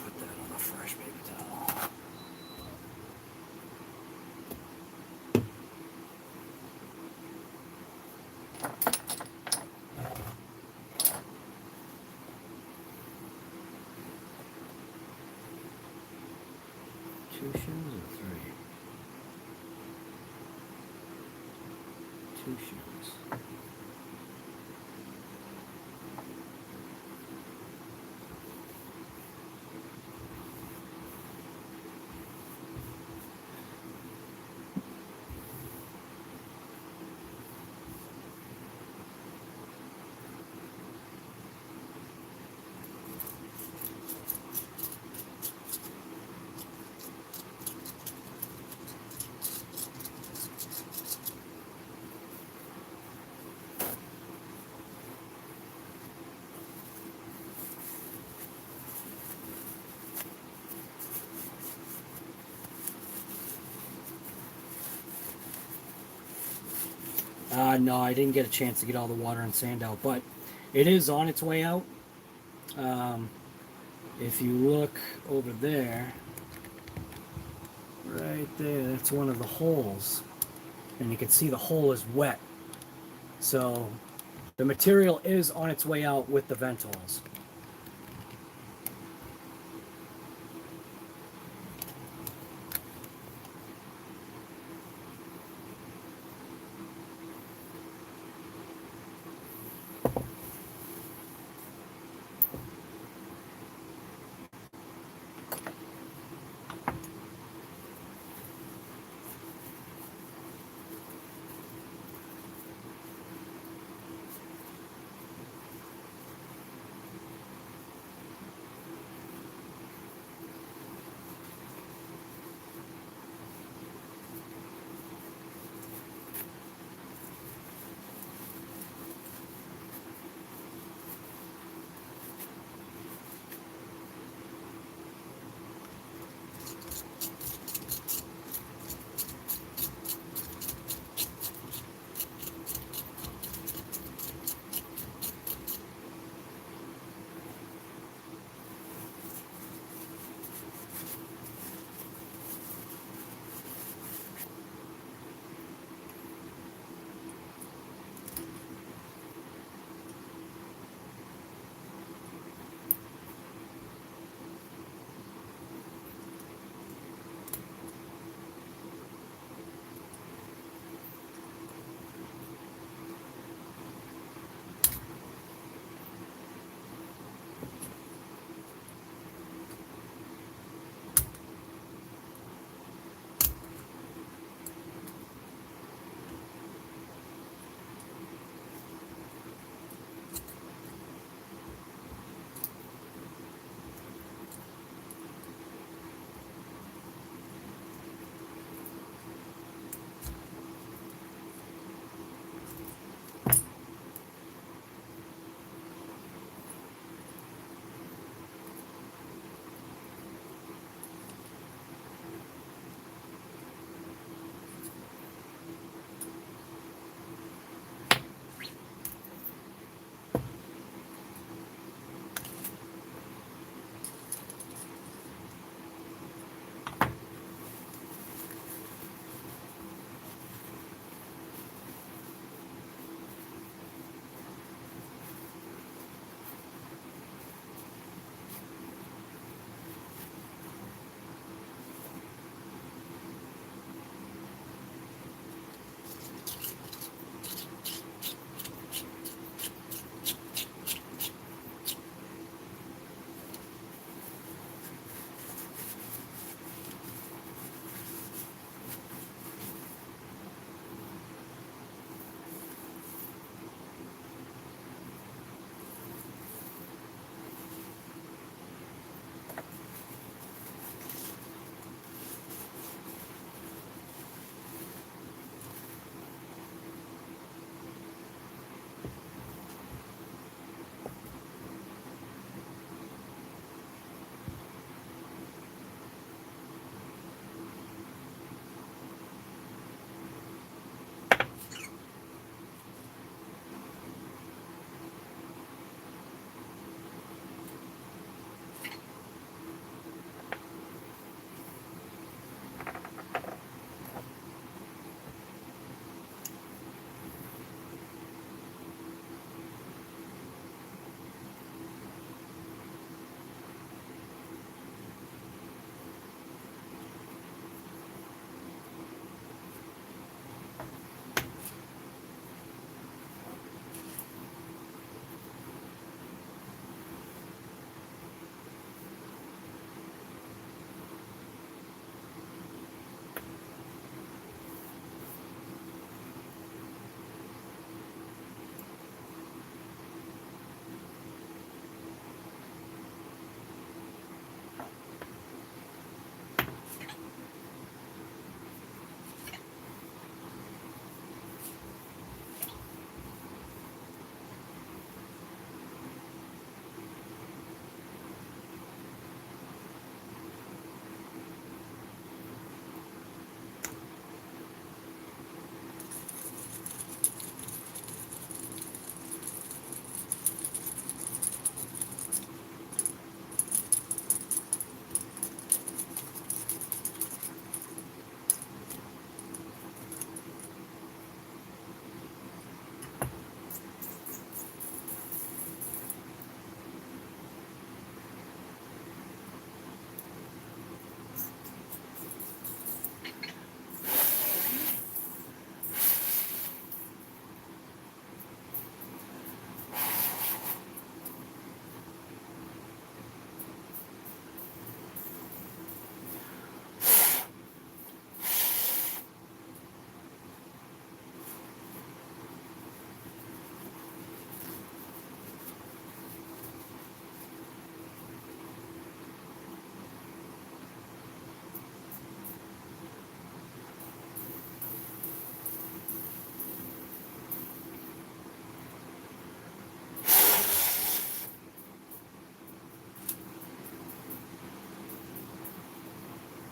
Speaker 2: Put that on a fresh paper towel. Two shoes or three? Two shoes. No, I didn't get a chance to get all the water and sand out, but it is on its way out. If you look over there, right there, that's one of the holes. And you can see the hole is wet. So the material is on its way out with the vent holes.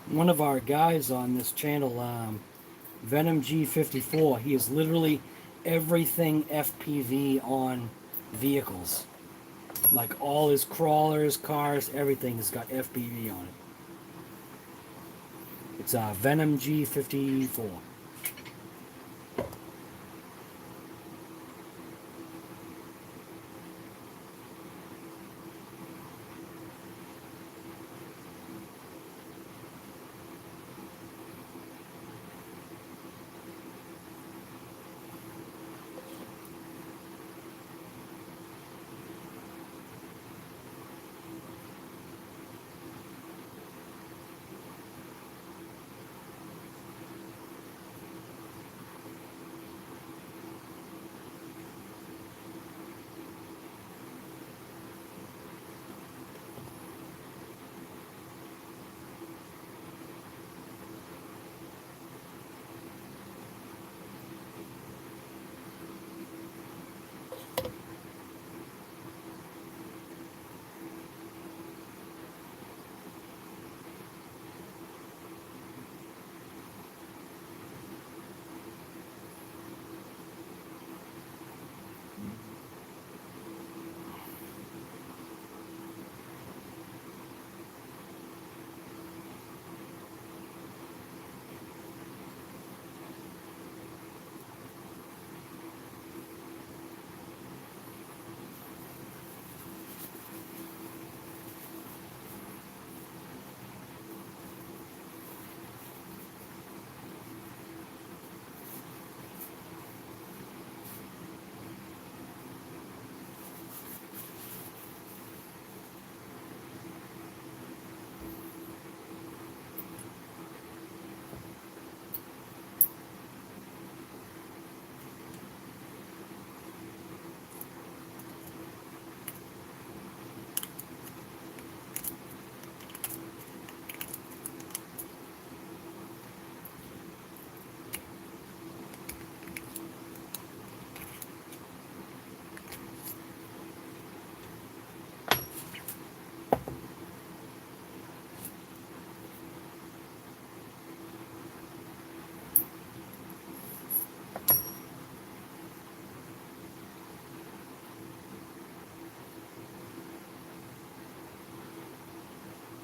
Speaker 1: one of our guys on this channel, Venom G54, he is literally everything FPV on vehicles. Like all his crawlers, cars, everything has got FPV on it. It's Venom G54.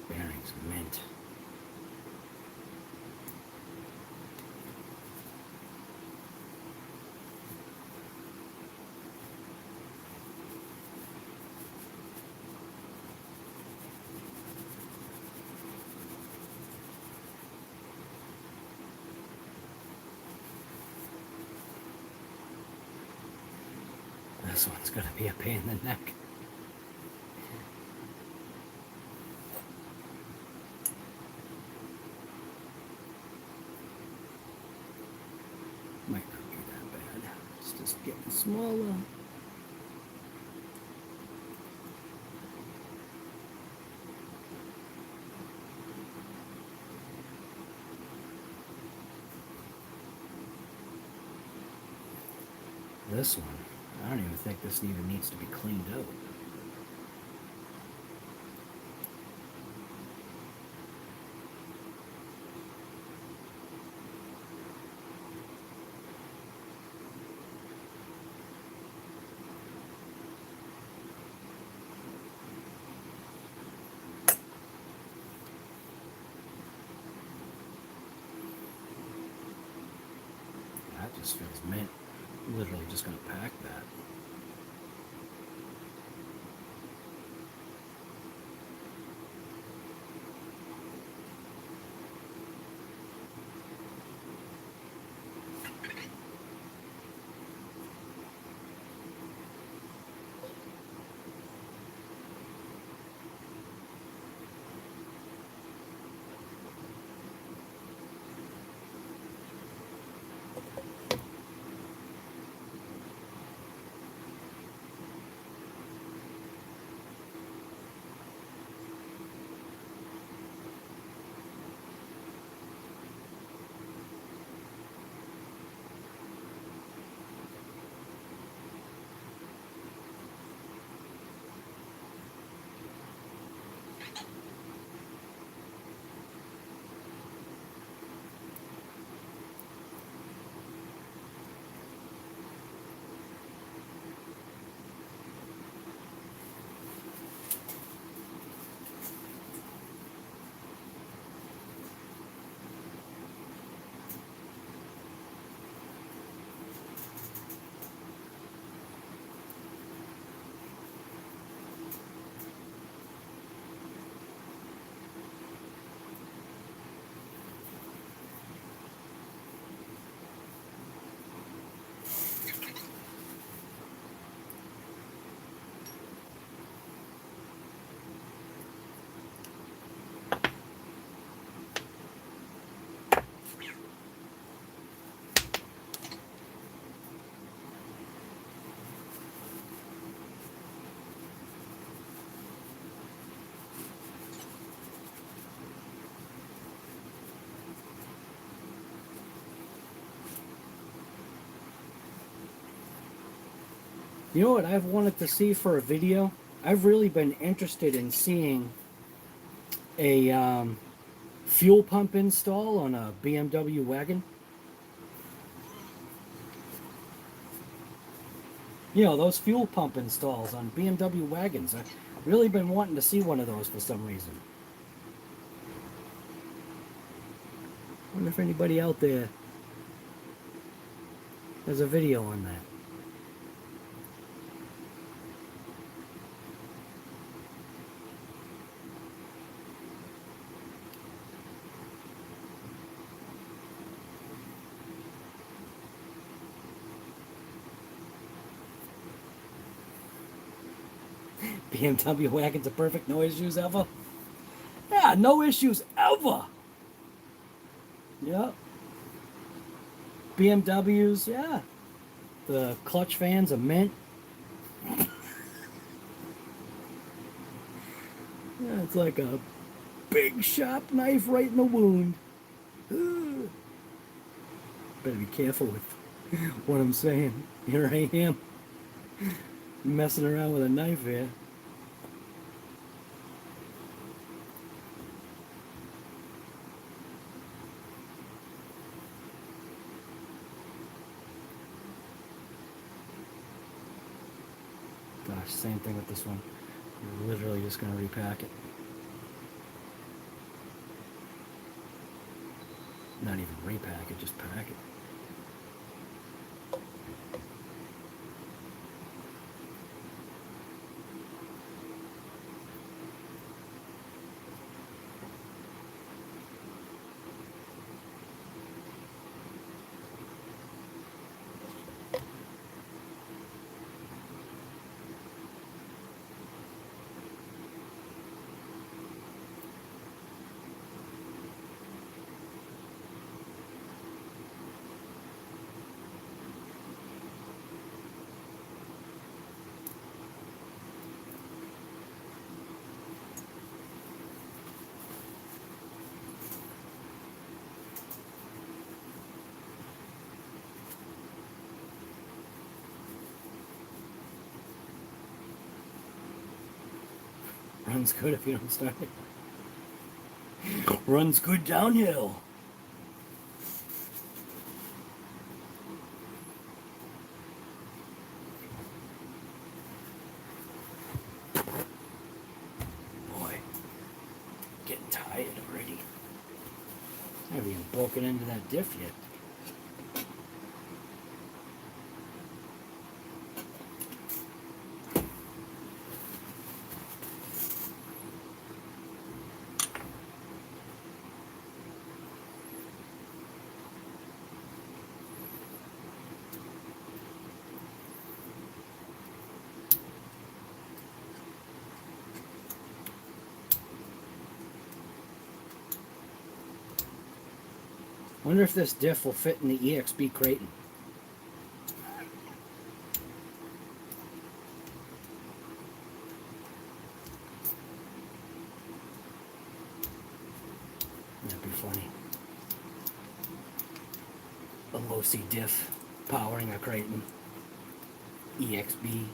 Speaker 2: Bearings mint. This one's gonna be a pain in the neck. Might not be that bad. It's just getting smaller. This one, I don't even think this even needs to be cleaned out. That just feels mint. Literally just gonna pack that. You know what I've wanted to see for a video? I've really been interested in seeing a fuel pump install on a BMW wagon. You know, those fuel pump installs on BMW wagons. I've really been wanting to see one of those for some reason. Wonder if anybody out there has a video on that. BMW wagon's a perfect, no issues ever. Yeah, no issues ever. Yep. BMWs, yeah. The clutch fans are mint. Yeah, it's like a big sharp knife right in the wound. Ugh. Better be careful with what I'm saying. Here I am, messing around with a knife here. Gosh, same thing with this one. You're literally just going to repack it. Not even repack it, just pack it. Runs good if you don't start it. Runs good downhill. Boy, getting tired already. I haven't even broken into that diff yet. Wonder if this diff will fit in the EXB Creighton. That'd be funny. A LOSI diff powering a Creighton. EXB.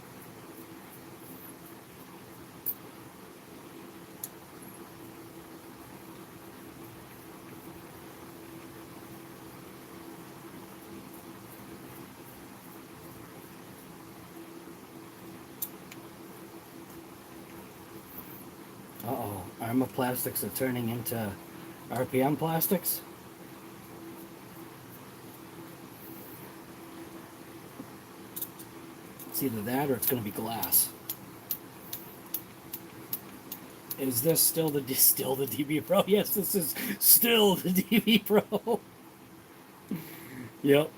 Speaker 2: Uh-oh, ARRMA plastics are turning into RPM plastics. It's either that or it's going to be glass. Is this still the DB Pro? Yes, this is still the DB Pro. Yep,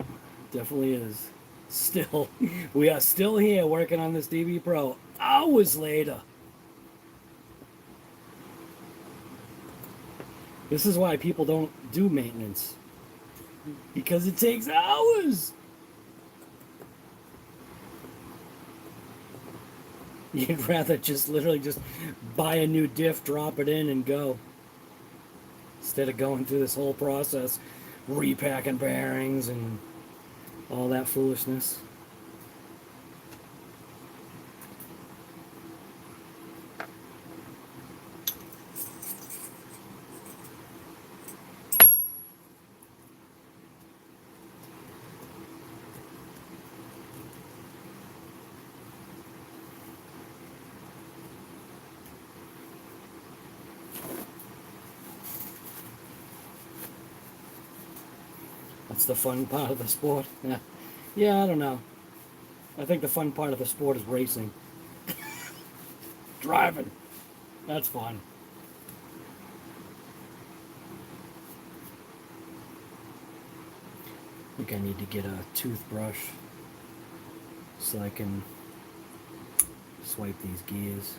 Speaker 2: definitely is. Still, we are still here working on this DB Pro hours later. This is why people don't do maintenance. Because it takes hours. You'd rather just literally just buy a new diff, drop it in, and go. Instead of going through this whole process, repacking bearings and all that foolishness.
Speaker 1: That's the fun part of the sport. Yeah. Yeah, I don't know. I think the fun part of the sport is racing. Driving. That's fun. I think I need to get a toothbrush so I can swipe these gears.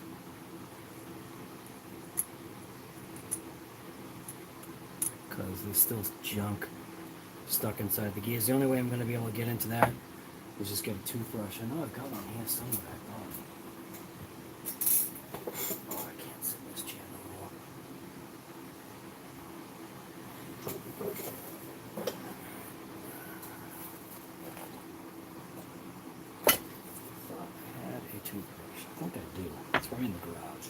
Speaker 1: Because there's still junk stuck inside the gears. The only way I'm going to be able to get into that is just get a toothbrush. I know I've got one here somewhere. Oh, I can't sit in this chair no more. I had a toothbrush. I think I do. It's right in the garage.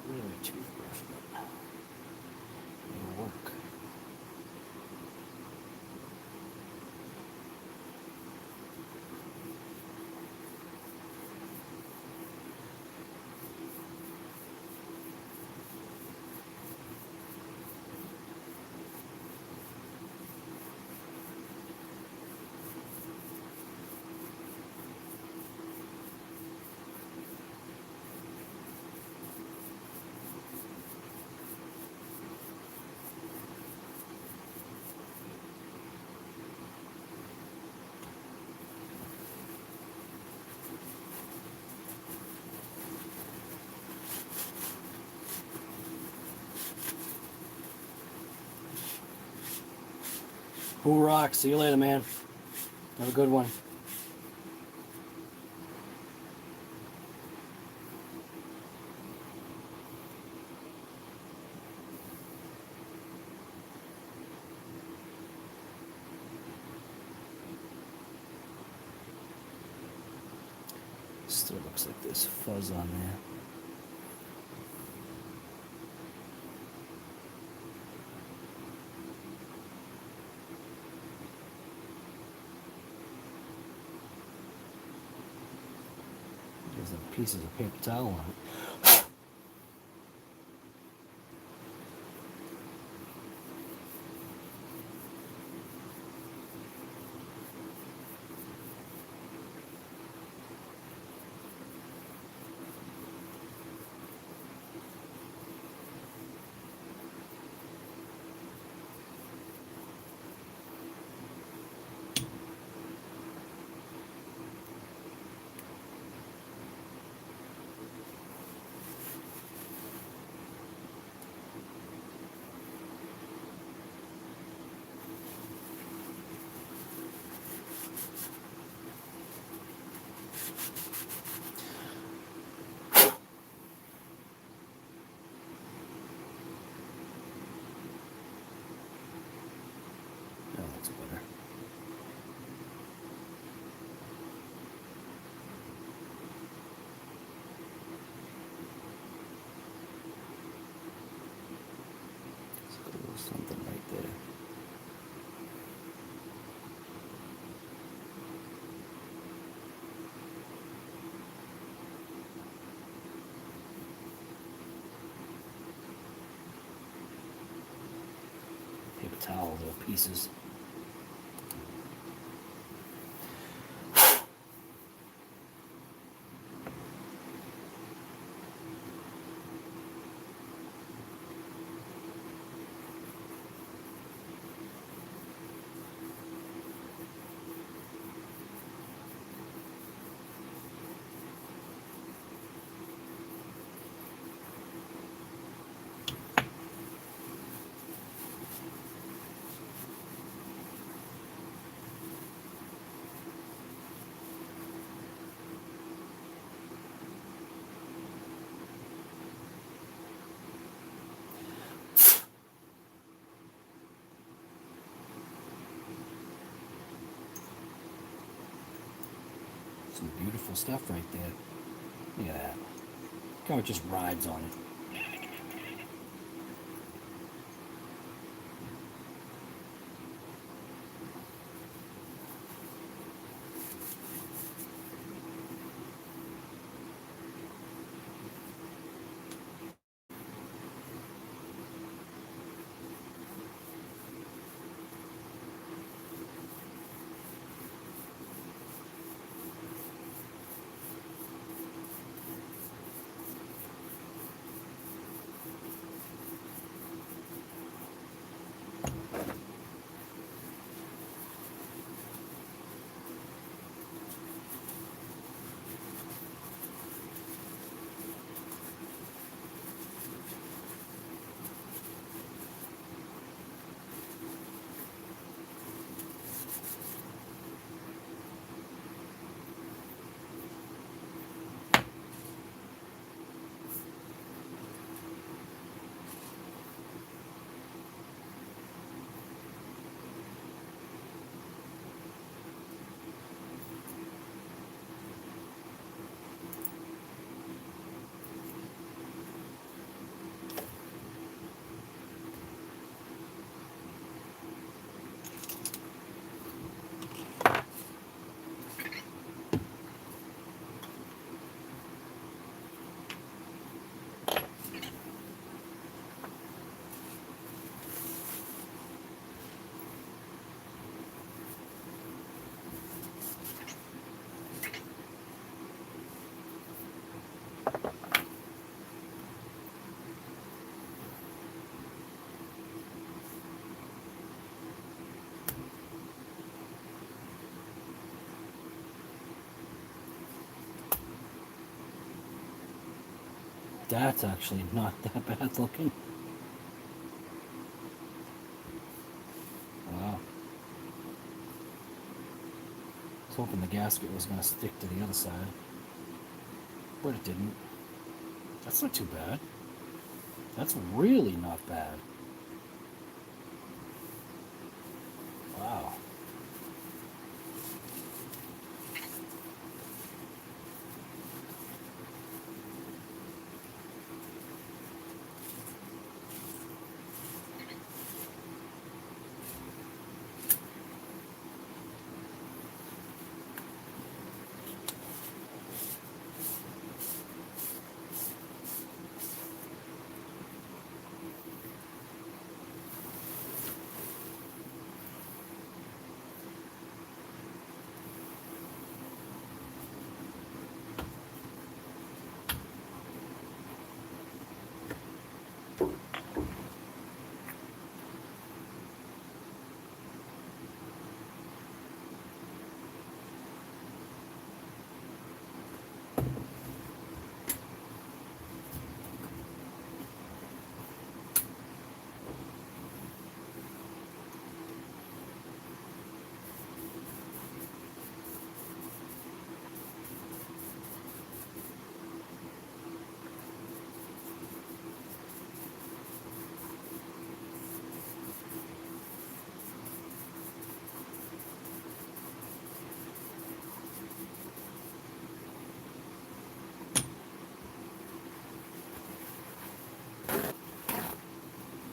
Speaker 1: Really a toothbrush, but it'll work. Who rocks? See you later, man. Have a good one. Still looks like there's fuzz on there. There's some pieces of paper towel on it. That looks better. There's a little something right there. Paper towel, little pieces.
Speaker 2: Some beautiful stuff right there. Look at that. Look how it just rides on it. That's actually not that bad looking. Wow. I was hoping the gasket was going to stick to the other side, but it didn't. That's not too bad. That's really not bad. Wow.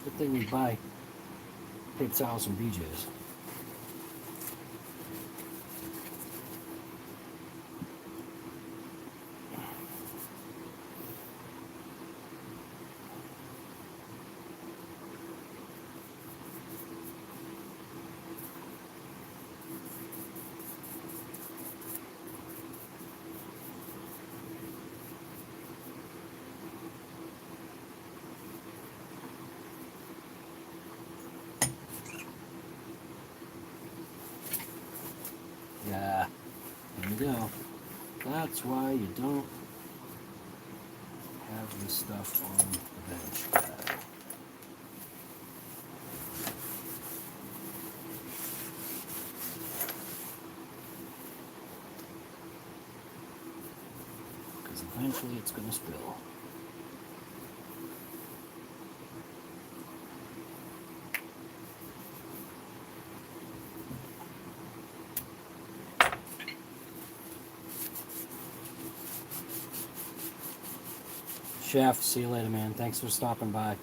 Speaker 2: Good thing we buy paper towels from BJ's. Yeah, there you go. That's why you don't have this stuff on the bench pad. Because eventually it's going to spill. Chef, see you later, man. Thanks for stopping by.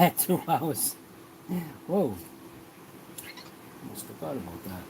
Speaker 2: Yeah, 2 hours. Whoa. Almost forgot about that.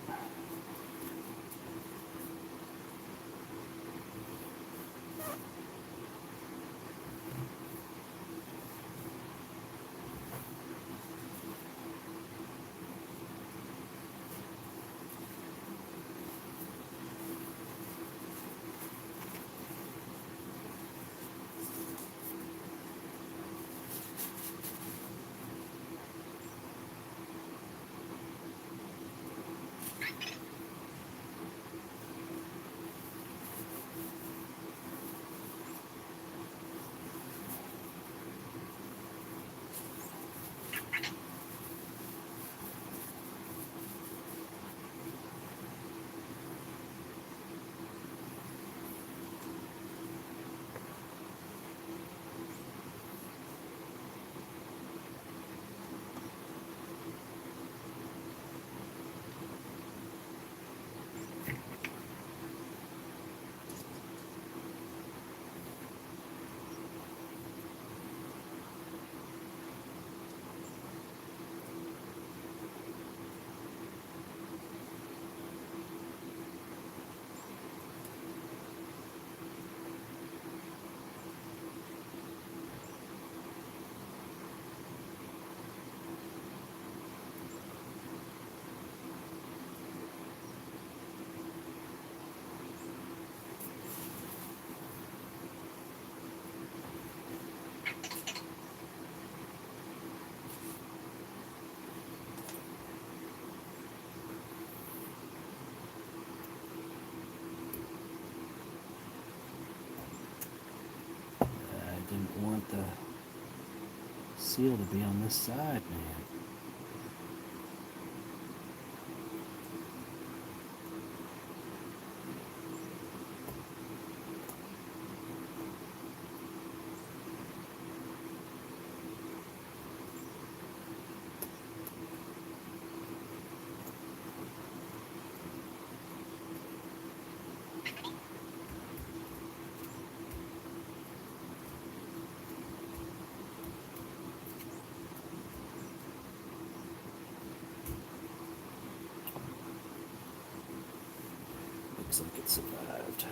Speaker 2: I didn't want the seal to be on this side, man. Looks like it survived.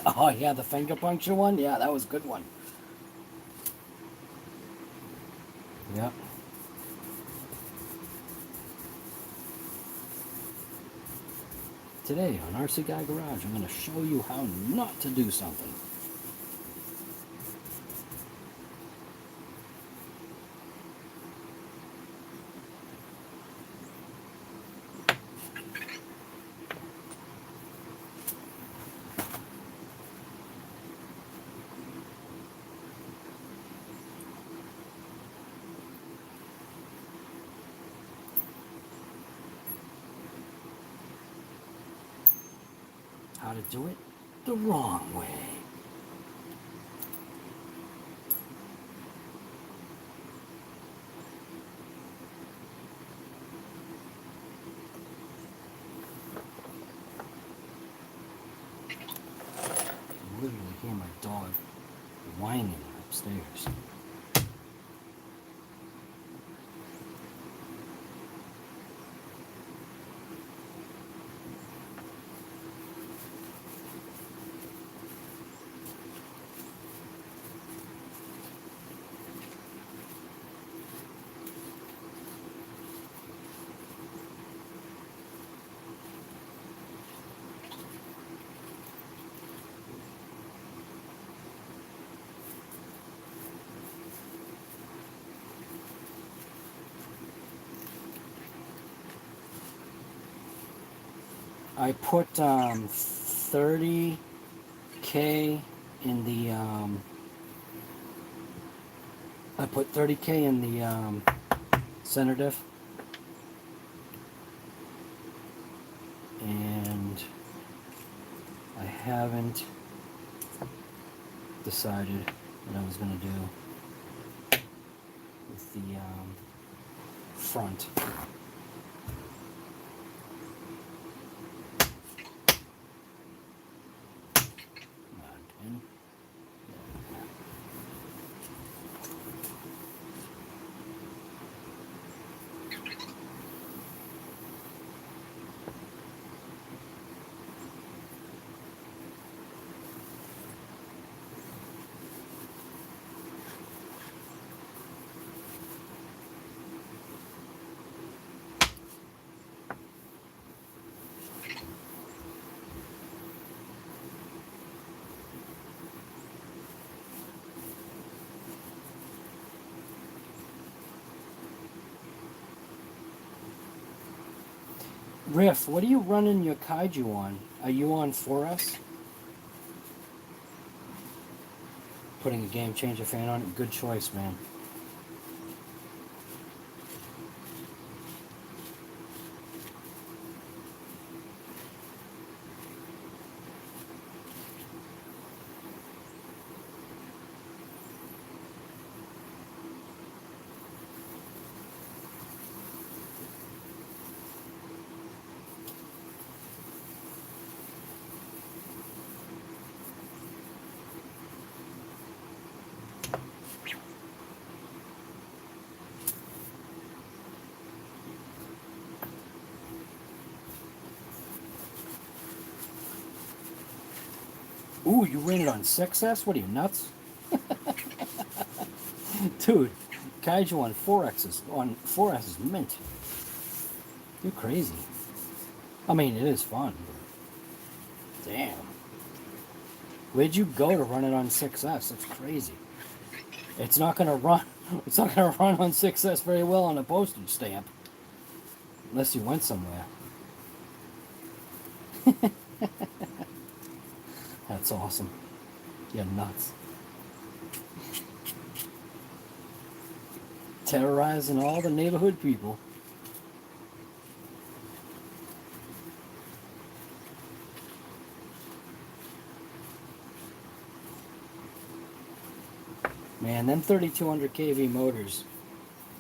Speaker 2: Oh yeah, the finger puncture one. Yeah, that was a good one. Yep. Today on RC Guy Garage, I'm going to show you how not to do something. How to do it the wrong way. I literally hear my dog whining upstairs. I put 30K in the I put 30K in the center diff, and I haven't decided what I was going to do with the front. Riff, what are you running your Kaiju on? Are you on 4S? Putting a Game Changer fan on it? Good choice, man. Ooh, you ran it on 6S? What are you, nuts? Dude, Kaiju on 4S is mint. You're crazy. I mean, it is fun, but damn. Where'd you go to run it on 6S? That's crazy. It's not gonna run. It's not gonna run on 6S very well on a postage stamp, unless you went somewhere. That's awesome. You're nuts. Terrorizing all the neighborhood people. Man, them 3200 kV motors,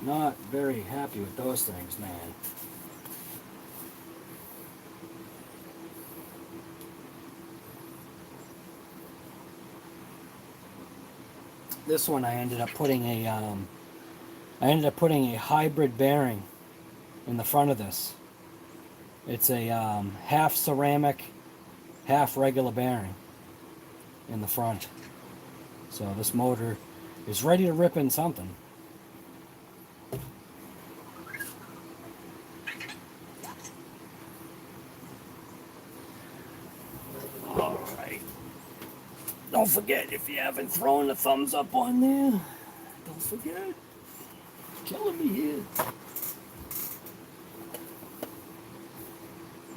Speaker 2: not very happy with those things, man. This one I ended up putting a hybrid bearing in the front of this. It's a half ceramic, half regular bearing. in the front. So this motor is ready to rip in something. Alright. Don't forget, if you haven't thrown a thumbs up on there, don't forget. Killing me here.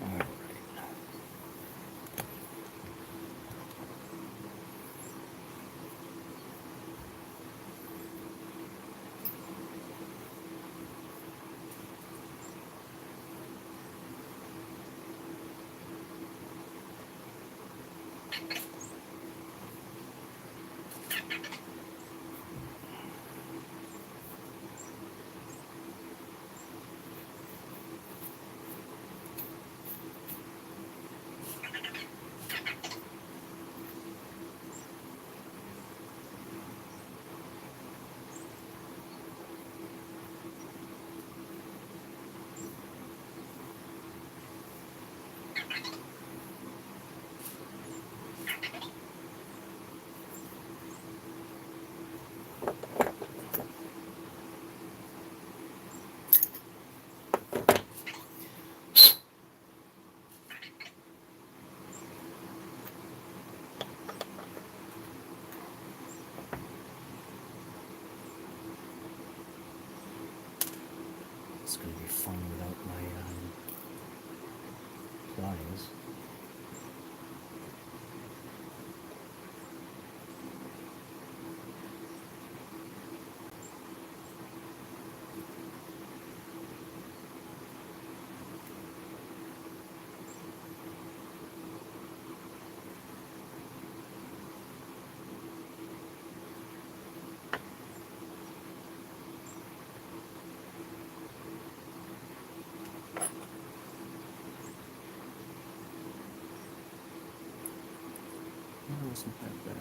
Speaker 2: Alright. It's going to be fun without my pliers. That wasn't that bad.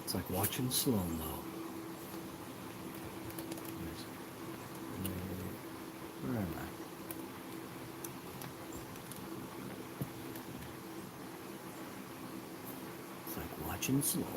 Speaker 2: It's like watching slow-mo. Where am I? It's like watching slow-mo.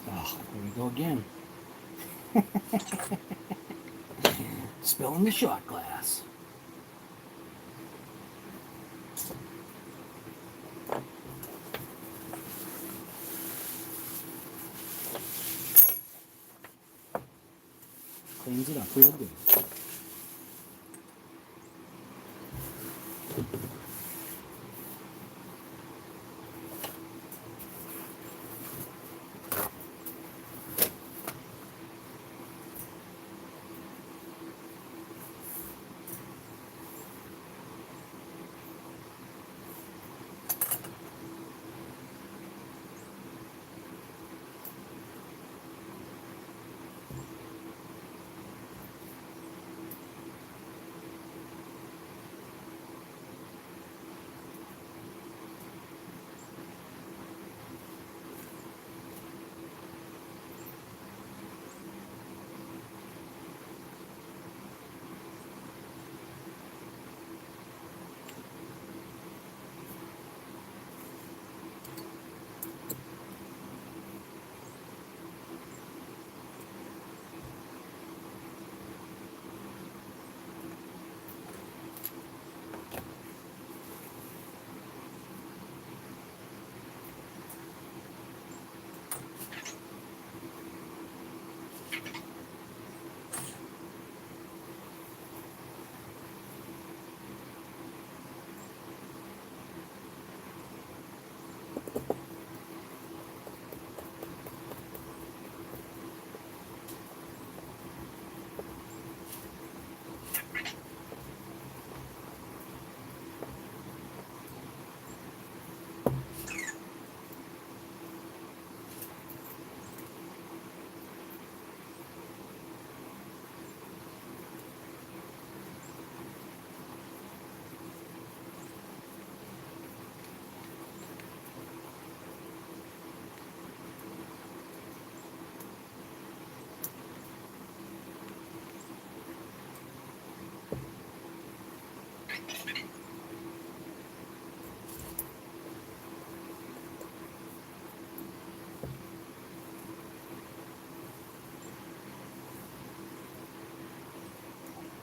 Speaker 2: Oh, here we go again. Spilling the shot glass. Cleans it up real good.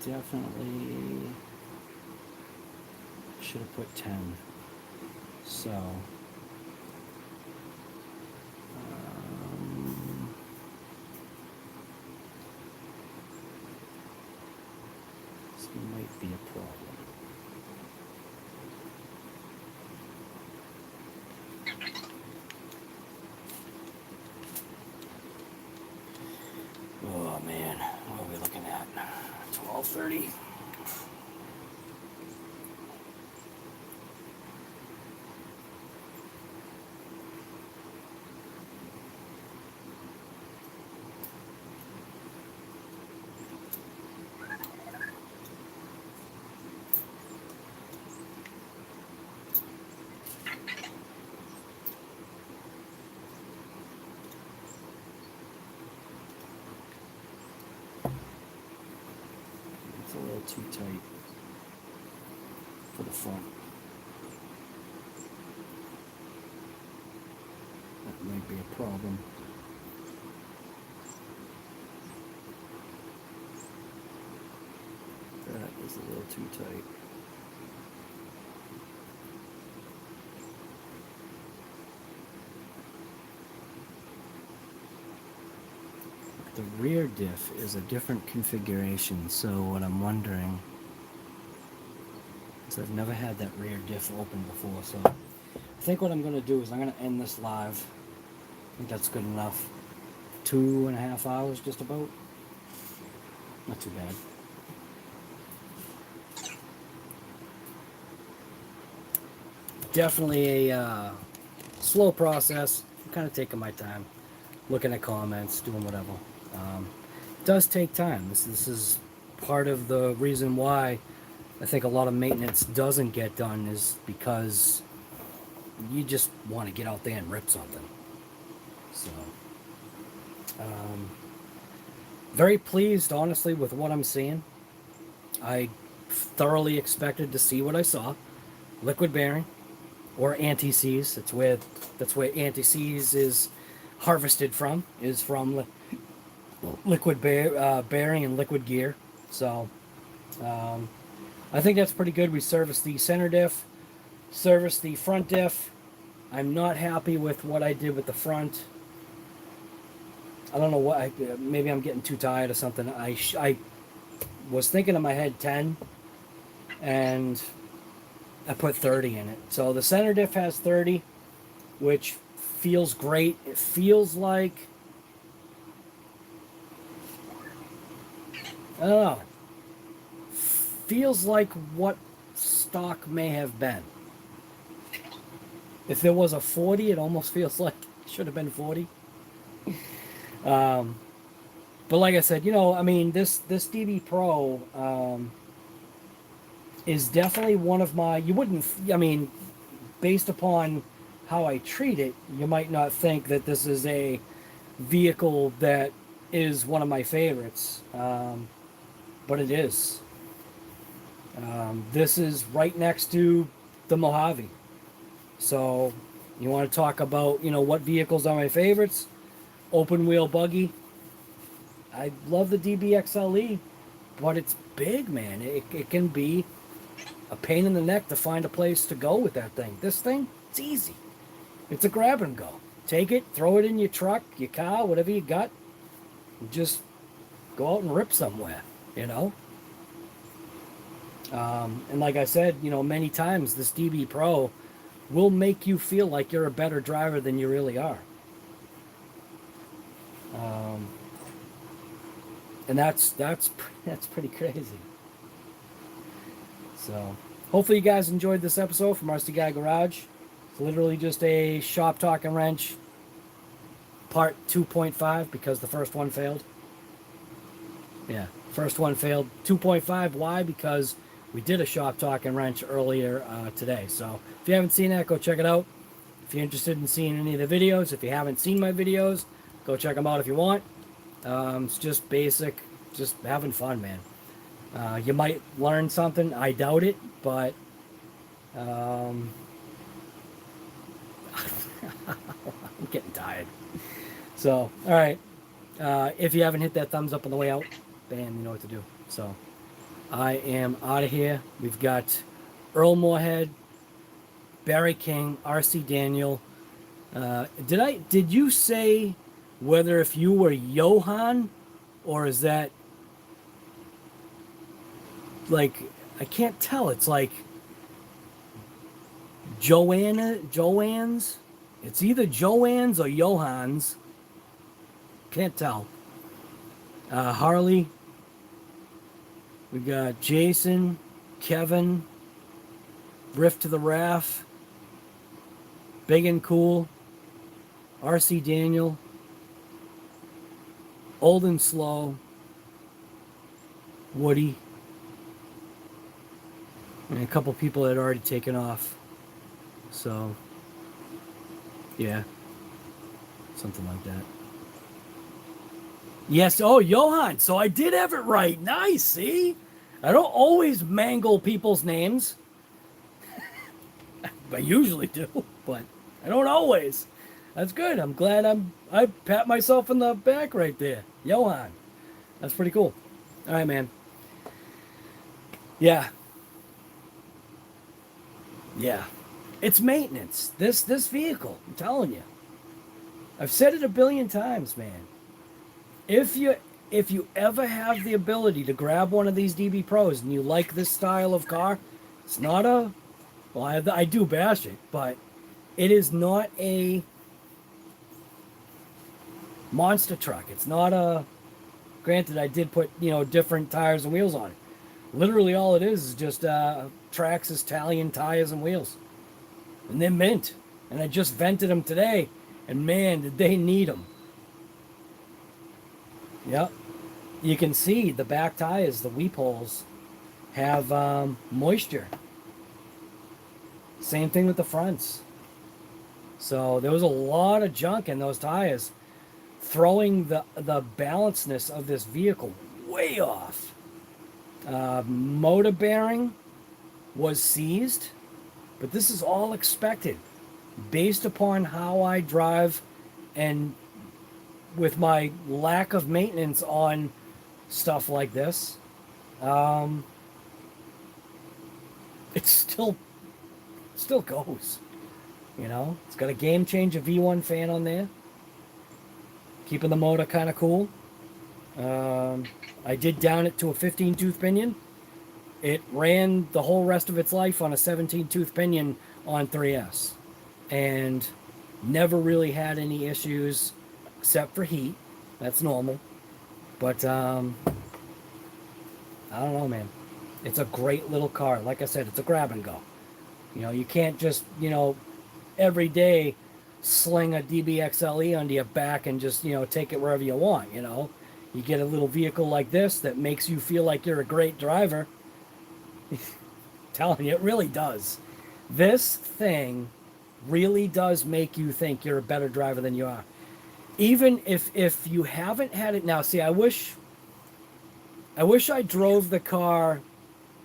Speaker 2: definitely should have put 10. So, this might be a problem. Oh man, what are we looking at? 12:30. It's a little too tight for the front. That might be a problem. That is a little too tight. The rear diff is a different configuration, so what I'm wondering is I've never had that rear diff open before, so I think what I'm going to do is I'm going to end this live. I think that's good enough. 2.5 hours just about. Not too bad. Definitely a slow process. I'm kind of taking my time, looking at comments, doing whatever. It does take time. This is part of the reason why I think a lot of maintenance doesn't get done, is because you just want to get out there and rip something. So, very pleased, honestly, with what I'm seeing. I thoroughly expected to see what I saw. Liquid bearing, or anti-seize. That's where anti-seize is harvested from. Is from liquid bearing and liquid gear. So, I think that's pretty good. We serviced the center diff, serviced the front diff. I'm not happy with what I did with the front. I don't know what, maybe I'm getting too tired or something. I was thinking in my head 10, and I put 30 in it. So the center diff has 30, which feels great. It feels like, I don't know, feels like what stock may have been. If there was a 40, it almost feels like it should have been 40. But like I said, I mean, this DB Pro is definitely one of my, based upon how I treat it, you might not think that this is a vehicle that is one of my favorites, but it is. This is right next to the Mojave. So you want to talk about, what vehicles are my favorites? Open wheel buggy. I love the DBXL-E, but it's big, man. It can be a pain in the neck to find a place to go with that thing. This thing, it's easy. It's a grab and go. Take it, throw it in your truck, your car, whatever you got, and just go out and rip somewhere, And like I said, many times, this DB Pro will make you feel like you're a better driver than you really are. And that's pretty crazy. So hopefully you guys enjoyed this episode from RC Guy Garage. It's literally just a shop talk and wrench part 2.5, because the first one failed. Yeah, first one failed. 2.5, why? Because we did a shop talk and wrench earlier today. So if you haven't seen that, go check it out. If you're interested in seeing any of the videos, if you haven't seen my videos, go check them out if you want. It's just basic, just having fun, man. You might learn something. I doubt it, but I'm getting tired. So, all right. If you haven't hit that thumbs up on the way out, bam, you know what to do. So,
Speaker 1: I am out of here. We've got Earl Moorhead, Barry King, RC Daniel. Did you say whether if you were Johan, or is that like, I can't tell. It's like Joanne's. It's either Joanne's or Johan's. Can't tell. Harley. We got Jason, Kevin, Riff to the Raff, Big and Cool, RC Daniel, Old and Slow, Woody, and a couple people that had already taken off. So, yeah, something like that. Yes, oh, Johan. So I did have it right. Nice, see? I don't always mangle people's names. I usually do, but I don't always. That's good. I'm glad I pat myself in the back right there. Johan. That's pretty cool. All right, man. Yeah. Yeah. It's maintenance. This vehicle, I'm telling you. I've said it a billion times, man. If you ever have the ability to grab one of these DB Pros and you like this style of car, it's not a, well, I do bash it, but it is not a monster truck. It's not a, granted, I did put, different tires and wheels on it. Literally all it is just TRAXXAS Italian tires and wheels. And they're mint. And I just vented them today, and man, did they need them. Yep. You can see the back tires, the weep holes, have moisture. Same thing with the fronts. So there was a lot of junk in those tires, throwing the balancedness of this vehicle way off. Motor bearing was seized, but this is all expected based upon how I drive and with my lack of maintenance on stuff like this. It still goes. It's got a Game Changer V1 fan on there, keeping the motor kind of cool. I did down it to a 15 tooth pinion. It ran the whole rest of its life on a 17 tooth pinion on 3S, and never really had any issues except for heat. That's normal. But I don't know, man. It's a great little car. Like I said, it's a grab and go. You can't just, every day sling a DBXL-E onto your back and just, take it wherever you want, You get a little vehicle like this that makes you feel like you're a great driver. Telling you, it really does. This thing really does make you think you're a better driver than you are. Even if you haven't had it now. See, I wish I drove the car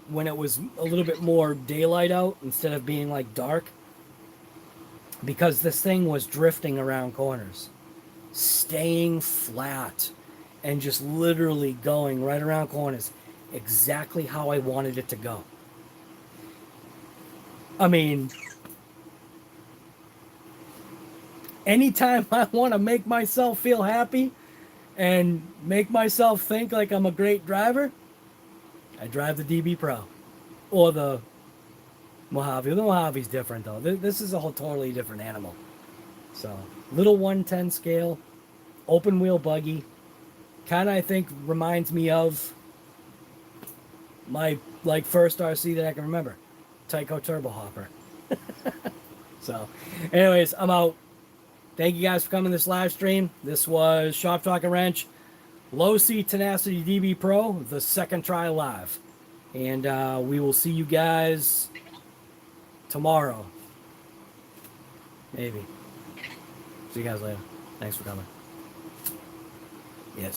Speaker 1: when it was a little bit more daylight out instead of being like dark, because this thing was drifting around corners, staying flat, and just literally going right around corners exactly how I wanted it to go. I mean, anytime I want to make myself feel happy and make myself think like I'm a great driver, I drive the DB Pro or the Mojave. The Mojave's different though. This is a whole totally different animal. So, little 110 scale, open wheel buggy. Kind of, I think, reminds me of my first RC that I can remember, Tyco Turbo Hopper. So, anyways, I'm out. Thank you guys for coming to this live stream. This was Shop Talk and Wrench, LOSI Tenacity DB Pro, the second try live. And we will see you guys tomorrow. Maybe. See you guys later. Thanks for coming.